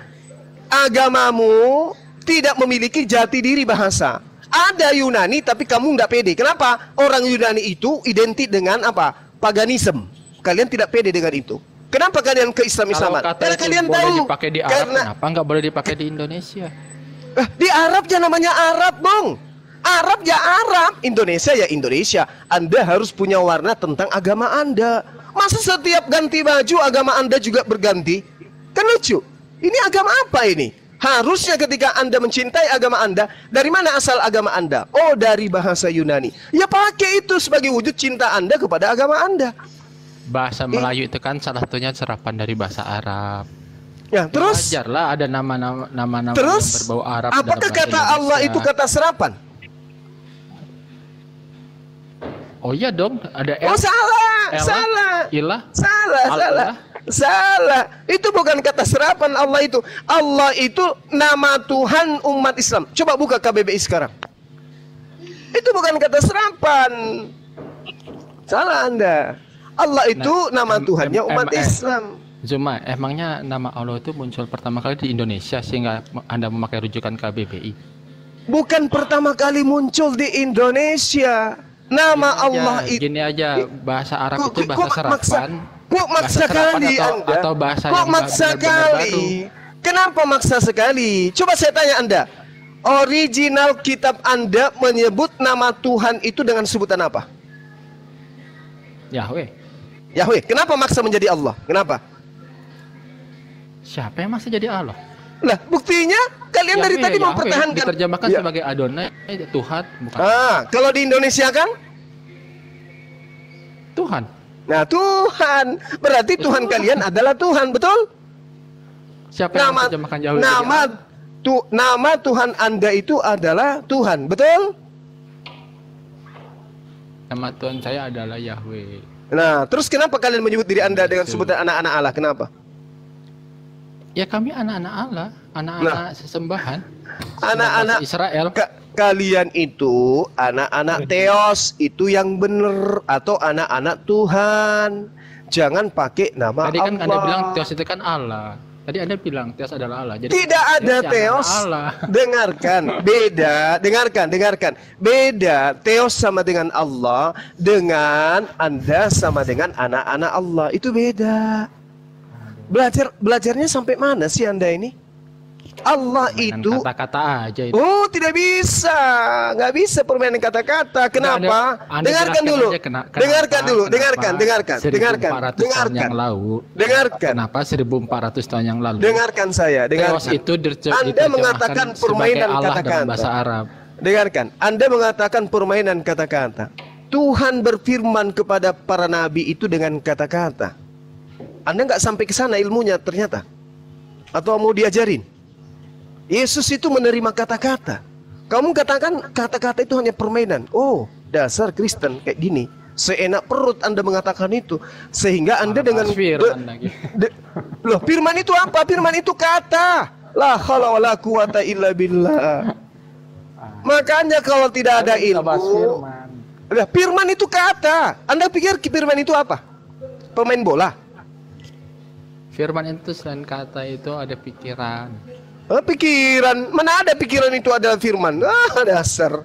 Agamamu tidak memiliki jati diri bahasa. Ada Yunani tapi kamu enggak pede. Kenapa? Orang Yunani itu identik dengan apa? Paganisme. Kalian tidak pede dengan itu. Kenapa kalian ke Islam-Islaman? Karena kalian tahu. Dipakai di Arab, kenapa nggak boleh dipakai di Indonesia? Di Arab ya namanya Arab, Bang. Arab ya Arab, Indonesia ya Indonesia. Anda harus punya warna tentang agama Anda. Masa setiap ganti baju agama Anda juga berganti? Kan lucu. Ini agama apa ini? Harusnya ketika Anda mencintai agama Anda, dari mana asal agama Anda? Oh, dari bahasa Yunani. Ya pakai itu sebagai wujud cinta Anda kepada agama Anda. Bahasa Melayu itu kan salah satunya serapan dari bahasa Arab. Ya, terus wajarlah ada nama-nama yang berbau Arab. Apakah kata Allah itu kata serapan? Oh iya dong, ada salah. Ilah. Salah. Itu bukan kata serapan Allah itu. Allah itu nama Tuhan umat Islam. Coba buka KBBI sekarang. Itu bukan kata serapan. Salah Anda. Allah itu nama Tuhannya umat Islam. Zuma, emangnya nama Allah itu muncul pertama kali di Indonesia sehingga Anda memakai rujukan KBBI? Bukan pertama kali muncul di Indonesia. Nama Allah itu. Gini aja, bahasa Arab itu bahasa serapan. Kok maksa kali Anda? Atau bahasa kok maksa kali? Kenapa maksa sekali? Coba saya tanya Anda. Original kitab Anda menyebut nama Tuhan itu dengan sebutan apa? Yahweh. Kenapa maksa menjadi Allah? Kenapa? Siapa yang maksa jadi Allah? Lah, buktinya kalian dari tadi mempertahankan. Diterjemahkan sebagai Adonai, Tuhan, bukan? Kalau di Indonesia kan? Tuhan. Nah, Tuhan. Berarti Tuhan kalian adalah Tuhan, betul? Siapa yang menerjemahkan Yahweh? Nama Tuhan Anda itu adalah Tuhan, betul? Nama Tuhan saya adalah Yahweh. Nah, terus kenapa kalian menyebut diri Anda dengan sebutan anak-anak Allah? Kenapa? Ya kami anak-anak Allah, anak-anak sesembahan. Anak-anak Israel. Kalian itu anak-anak Theos, itu yang benar, atau anak-anak Tuhan. Jangan pakai nama Tadi kan Allah. Anda bilang Theos itu kan Allah. Tadi Anda bilang Theos adalah Allah. Jadi tidak ada Theos. Dengarkan, beda. Dengarkan. Beda. Theos sama dengan Allah, dengan Anda sama dengan anak-anak Allah. Itu beda. Belajarnya sampai mana sih Anda ini? Allah itu kata-kata aja itu. Oh, tidak bisa. Nggak bisa permainan kata-kata. Kenapa? Dengarkan dulu. Dengarkan. Kenapa 1400 tahun yang lalu? Dengarkan saya. Theos itu Anda mengatakan permainan kata-kata. Bahasa Arab. Dengarkan. Anda mengatakan permainan kata-kata. Tuhan berfirman kepada para nabi itu dengan kata-kata. Anda nggak sampai ke sana ilmunya ternyata. Atau mau diajarin? Yesus itu menerima kata-kata. Kamu katakan kata-kata itu hanya permainan. Oh, dasar Kristen kayak gini. Seenak perut Anda mengatakan itu. Sehingga Anda dengan loh, firman itu apa? Firman itu kata. La haula wala quwata illa billah. Makanya kalau tidak ada ilmu, firman itu kata. Anda pikir firman itu apa? Pemain bola? Firman itu selain kata itu ada pikiran. Pikiran, mana ada pikiran itu adalah firman? Dasar.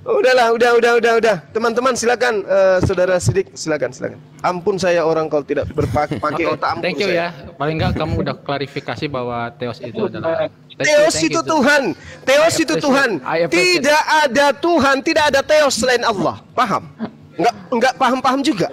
Udah. Teman-teman silakan, saudara Sidik silakan. Ampun saya orang kalau tidak berpakai otak. Ampun. Thank you ya. Paling enggak kamu udah klarifikasi bahwa Theos itu adalah Theos itu Tuhan. Theos itu Tuhan. Tidak ada Tuhan, tidak ada Theos selain Allah. Paham? Enggak paham juga.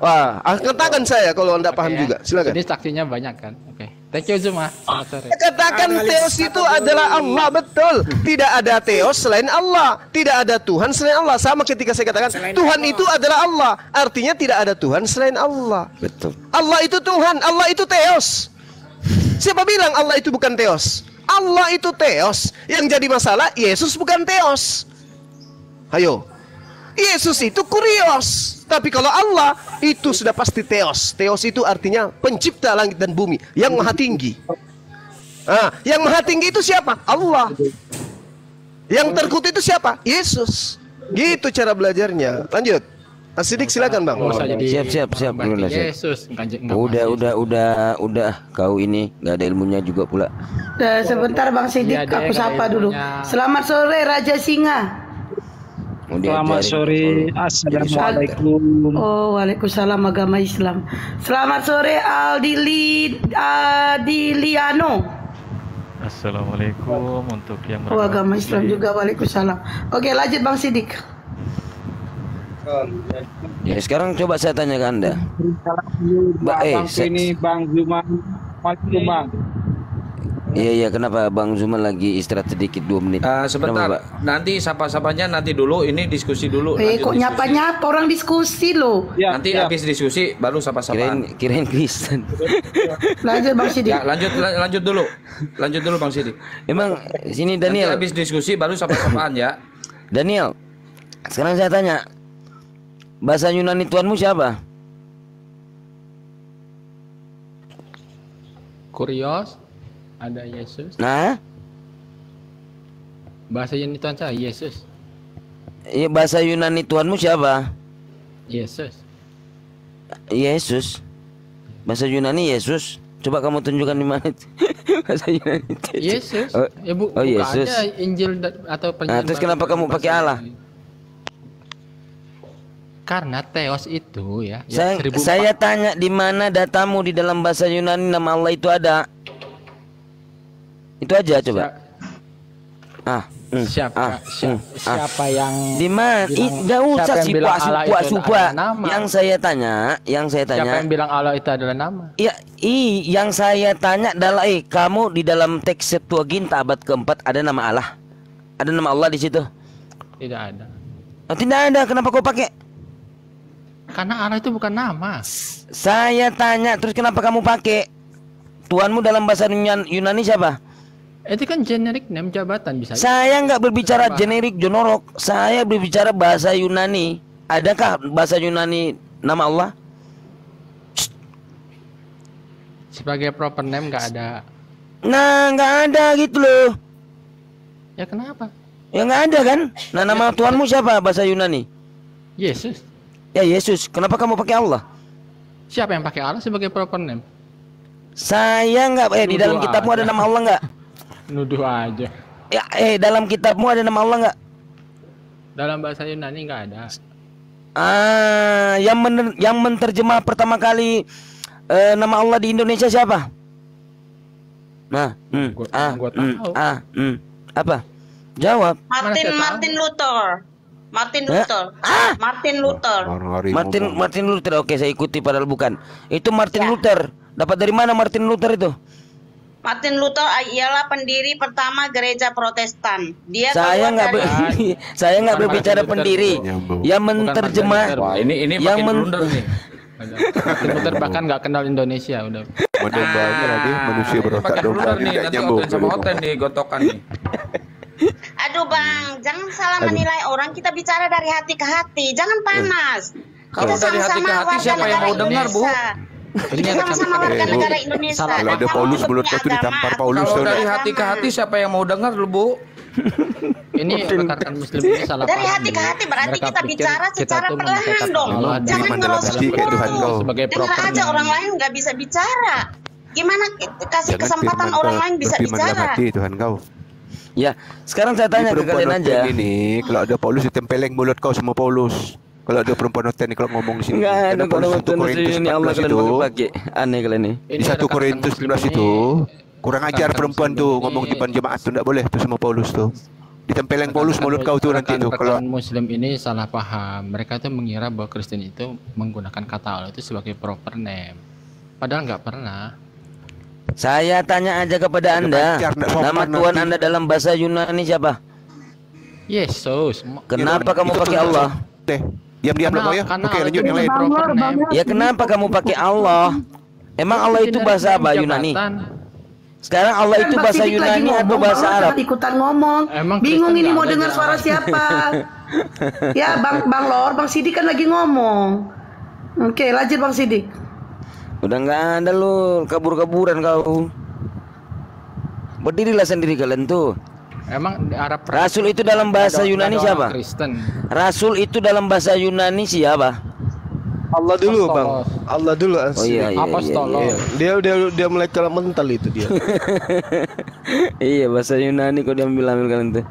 Wah, Katakan saya kalau Anda paham juga. Silakan. Jadi saksinya banyak kan? Oke. Thank you Zuma. Selamat sore. Katakan Theos itu adalah Allah, betul. Tidak ada Theos selain Allah. Tidak ada Tuhan selain Allah. Sama ketika saya katakan Tuhan itu adalah Allah. Artinya tidak ada Tuhan selain Allah. Betul. Allah itu Tuhan, Allah itu Theos. Siapa bilang Allah itu bukan Theos? Allah itu Theos. Yang jadi masalah Yesus bukan Theos. Ayo. Yesus itu kurios. Tapi kalau Allah itu sudah pasti Theos. Theos itu artinya pencipta langit dan bumi yang maha tinggi. Yang maha tinggi itu siapa? Allah. Yang terkutuk itu siapa? Yesus. Gitu cara belajarnya. Lanjut. Asidik silakan Bang. Siap. Yesus. Udah. Kau ini nggak ada ilmunya juga pula. Sebentar Bang Sidik, aku sapa dulu. Selamat sore Raja Singa. Selamat sore, assalamualaikum. Oh, waalaikumsalam agama Islam. Selamat sore Aldiliano. Assalamualaikum untuk yang agama Islam juga, waalaikumsalam. Oke, lanjut Bang Sidik. Ya, sekarang coba saya tanya ke Anda. Bang Zuma, Bang. Iya, kenapa Bang Zuma lagi istirahat sedikit 2 menit? Sebentar, kenapa, nanti sapa-sapanya nanti dulu, ini diskusi dulu. Kok nyapa-nyapa orang diskusi loh. Nanti habis diskusi baru sapa-sapaan. Kirain Kristen. Lanjut Bang Sidik. Ya, lanjut dulu Bang Sidik. Emang sini Daniel. Nanti habis diskusi baru sapa-sapaan ya. Daniel, sekarang saya tanya, bahasa Yunani Tuhanmu siapa? Kurios. Ada Yesus. Nah, bahasa Yunani Tuhan saya Yesus. Iya, bahasa Yunani Tuhanmu siapa? Yesus. Yesus. Bahasa Yunani Yesus. Coba kamu tunjukkan di mana bahasa Yunani. Yesus. Yesus. Ada Injil atau penjelasan. Terus kenapa kamu pakai Allah? Karena Theos itu ya. Saya tanya di mana datamu di dalam bahasa Yunani nama Allah itu ada? Itu aja coba. Siapa yang di mana? Enggak usah supua. Yang saya tanya. Siapa yang bilang Allah itu adalah nama? Ya, yang saya tanya adalah kamu di dalam teks Septuaginta abad keempat ada nama Allah? Ada nama Allah di situ? Tidak ada. Tidak ada. Kenapa kau pakai? Karena Allah itu bukan nama. Saya tanya, terus kenapa kamu pakai? Tuhanmu dalam bahasa Yunani siapa? Itu kan generik name jabatan bisa. Saya nggak berbicara generik Jonorok. Saya berbicara bahasa Yunani. Adakah bahasa Yunani nama Allah? Sebagai proper name nggak ada. Nah, nggak ada gitu loh. Ya kenapa? Ya nggak ada kan? Nah, nama Tuhanmu siapa bahasa Yunani? Yesus. Ya Yesus. Kenapa kamu pakai Allah? Siapa yang pakai Allah sebagai proper name? Saya nggak. Di dalam kitabmu ada nama Allah nggak? Nuduh aja. Ya, dalam kitabmu ada nama Allah nggak? Dalam bahasa Yunani nggak ada. Yang menerjemah pertama kali nama Allah di Indonesia siapa? Nah, gua tahu. Apa? Jawab. Martin Luther. Oke, saya ikuti padahal bukan. Itu Martin Luther. Dapat dari mana Martin Luther itu? Martin Luther ialah pendiri pertama gereja Protestan. Saya nggak berbicara pendiri. Yang menerjemah. Wah, ini yang blunder nih. Martin Luther bahkan nggak kenal Indonesia udah. Menembaknya lagi manusia berotak domba tidak nyambung. Sama hotel nih gotokan nih. Aduh Bang, jangan salah menilai orang. Kita bicara dari hati ke hati. Jangan panas. Kalau dari hati ke hati siapa yang mau dengar, Bu? Kita sama-sama warga negara Indonesia. Kalau ada Paulus mulut kau tuh ditampar Paulus. Kalau dari hati ke hati siapa yang mau dengar, Bu? Ini rekan Muslim ini salah dari hati ke hati berarti kita bicara secara perlahan dong. Jangan ngerosot. Dengar aja orang lain nggak bisa bicara. Gimana kasih kesempatan orang lain bisa bicara? Tuhan kau. Ya, sekarang saya tanya ke kalian aja. Ini kalau ada Paulus ditempeleng mulut kau sama Paulus. Kalau ada perempuan hotel nih kalau ngomong di sini. Enggak ada perempuan ini Allah kalian pakai. Aneh kalian nih. Di 1 Korintus 15 itu kurang ajar perempuan tuh ngomong di depan jemaat tuh enggak boleh tuh sama Paulus tuh. Ditempeleng Paulus mulut kau tuh nanti tuh. Kalau Rekan Muslim ini salah paham. Mereka tuh mengira bahwa Kristen itu menggunakan kata Allah itu sebagai proper name. Padahal nggak pernah. Saya tanya aja kepada Anda, nama Tuhan Anda dalam bahasa Yunani siapa? Yesus. Kenapa kamu pakai Allah? Diam-diam dong ya. Oke, lanjut yang lain. Ya kenapa kamu pakai Allah? Emang Allah itu bahasa apa Yunani? Sekarang Allah itu bahasa Yunani atau bahasa Arab? Ikutan ngomong. Bingung ini mau dengar suara siapa? Ya Bang Lor, Bang Sidik kan lagi ngomong. Oke, lanjut Bang Sidik. Udah nggak ada lu, kabur-kaburan kau. Berdirilah sendiri kalian tuh. Emang Arab Rasul itu dalam bahasa Yunani siapa? Kristen. Rasul itu dalam bahasa Yunani siapa? Allah dulu bang, Allah dulu. Oh iya. Dia mulai kalau mental itu dia. Iya bahasa Yunani kok dia ambil kalian tuh.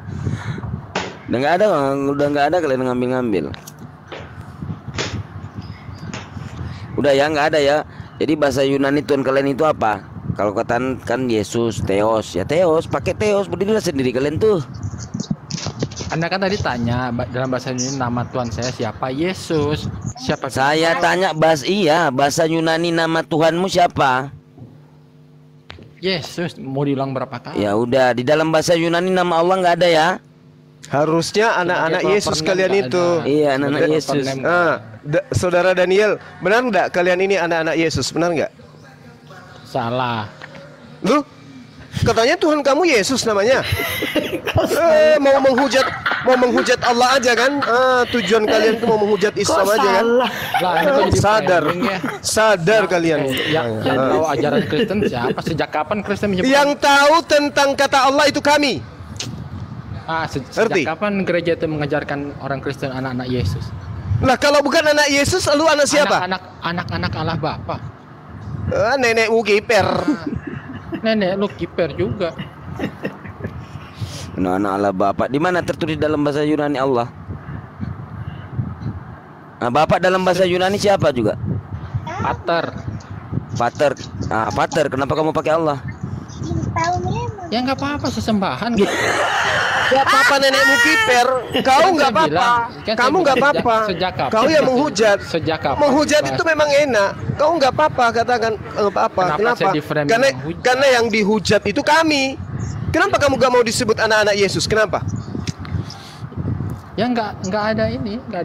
Udah nggak ada kalian ngambil. Udah ya nggak ada ya. Jadi bahasa Yunani Tuhan kalian itu apa? Kalau katakan kan Yesus, Theos, ya Theos, pakai Theos, berdirilah sendiri kalian tuh. Anda kan tadi tanya dalam bahasa Yunani nama Tuhan saya siapa? Yesus. Siapa? Saya tanya bahasa Yunani nama Tuhanmu siapa? Yesus. Mau diulang berapa kali? Ya udah, di dalam bahasa Yunani nama Allah nggak ada ya? Harusnya anak-anak Yesus kalian itu. Iya, anak-anak Yesus. Saudara Daniel, benar nggak kalian ini anak-anak Yesus? Benar nggak? Salah. Lu? Katanya Tuhan kamu Yesus namanya. Mau menghujat Allah aja kan? Tujuan kalian tuh mau menghujat Islam aja kan? Sadar kalian. Yang tahu ajaran Kristen siapa? Sejak kapan Kristen menyebut? Yang tahu tentang kata Allah itu kami. Sejak kapan gereja itu mengajarkan orang Kristen anak-anak Yesus? Lah kalau bukan anak Yesus, lu anak siapa? Anak-anak Allah Bapa. Nenek kiper. Nenek lu kiper juga. Anak Allah Bapak. Di mana tertulis dalam bahasa Yunani Allah? Nah, Bapak dalam bahasa Yunani siapa juga? Pater. Pater. Kenapa kamu pakai Allah? Ya nggak apa-apa sesembahan. Gak apa-apa nenekmu kiper. Kau nggak apa-apa. Kamu nggak apa-apa. Kau yang menghujat. Menghujat itu memang enak. Kau nggak apa-apa katakan apa-apa. Kenapa? Karena yang dihujat itu kami. Kenapa kamu gak mau disebut anak-anak Yesus? Kenapa? Ya nggak ada ini, nggak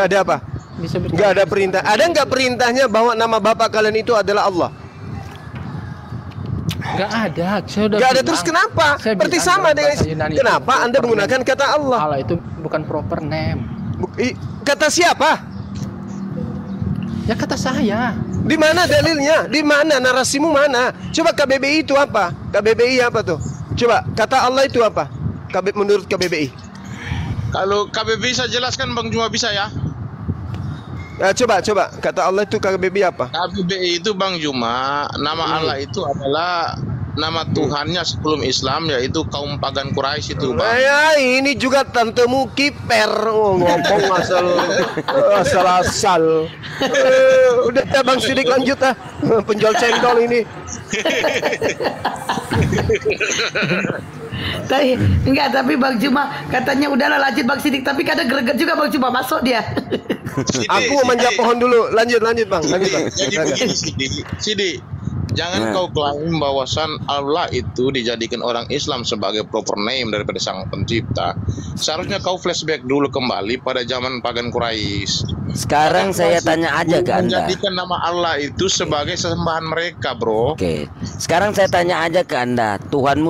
ada apa? Nggak ada perintah. Ada nggak perintahnya bahwa nama bapak kalian itu adalah Allah? Nggak ada. Nggak ada. Terus kenapa? Berarti sama dengan kenapa Anda menggunakan kata Allah? Allah itu bukan proper name. Kata siapa? Ya kata saya. Di mana dalilnya? Di mana narasimu mana? Coba KBBI itu apa? KBBI apa tuh? Coba kata Allah itu apa? Menurut KBBI. Kalau KBBI saya jelaskan Bang Juma bisa ya? Coba kata Allah itu KBBI apa? KBBI itu Bang Juma, nama Allah itu adalah nama Tuhannya sebelum Islam, yaitu kaum pagan Quraisy itu Bang. Ini juga tantemu kiper ngomong asal. Udah Bang Sidik lanjut penjual cendol ini. Tapi Bang Juma katanya udahlah lanjut Bang Sidik, tapi kadang greget juga Bang Juma masuk dia. Aku mau manjat pohon dulu. Lanjut Bang. Jadi begini Sidik. Jangan kau klaim bahwasan Allah itu dijadikan orang Islam sebagai proper name daripada Sang Pencipta. Seharusnya kau flashback dulu kembali pada zaman pagan Quraisy. Sekarang saya tanya aja ke Anda. Menjadikan nama Allah itu sebagai sesembahan mereka, bro. Oke. Sekarang saya tanya aja ke Anda, Tuhanmu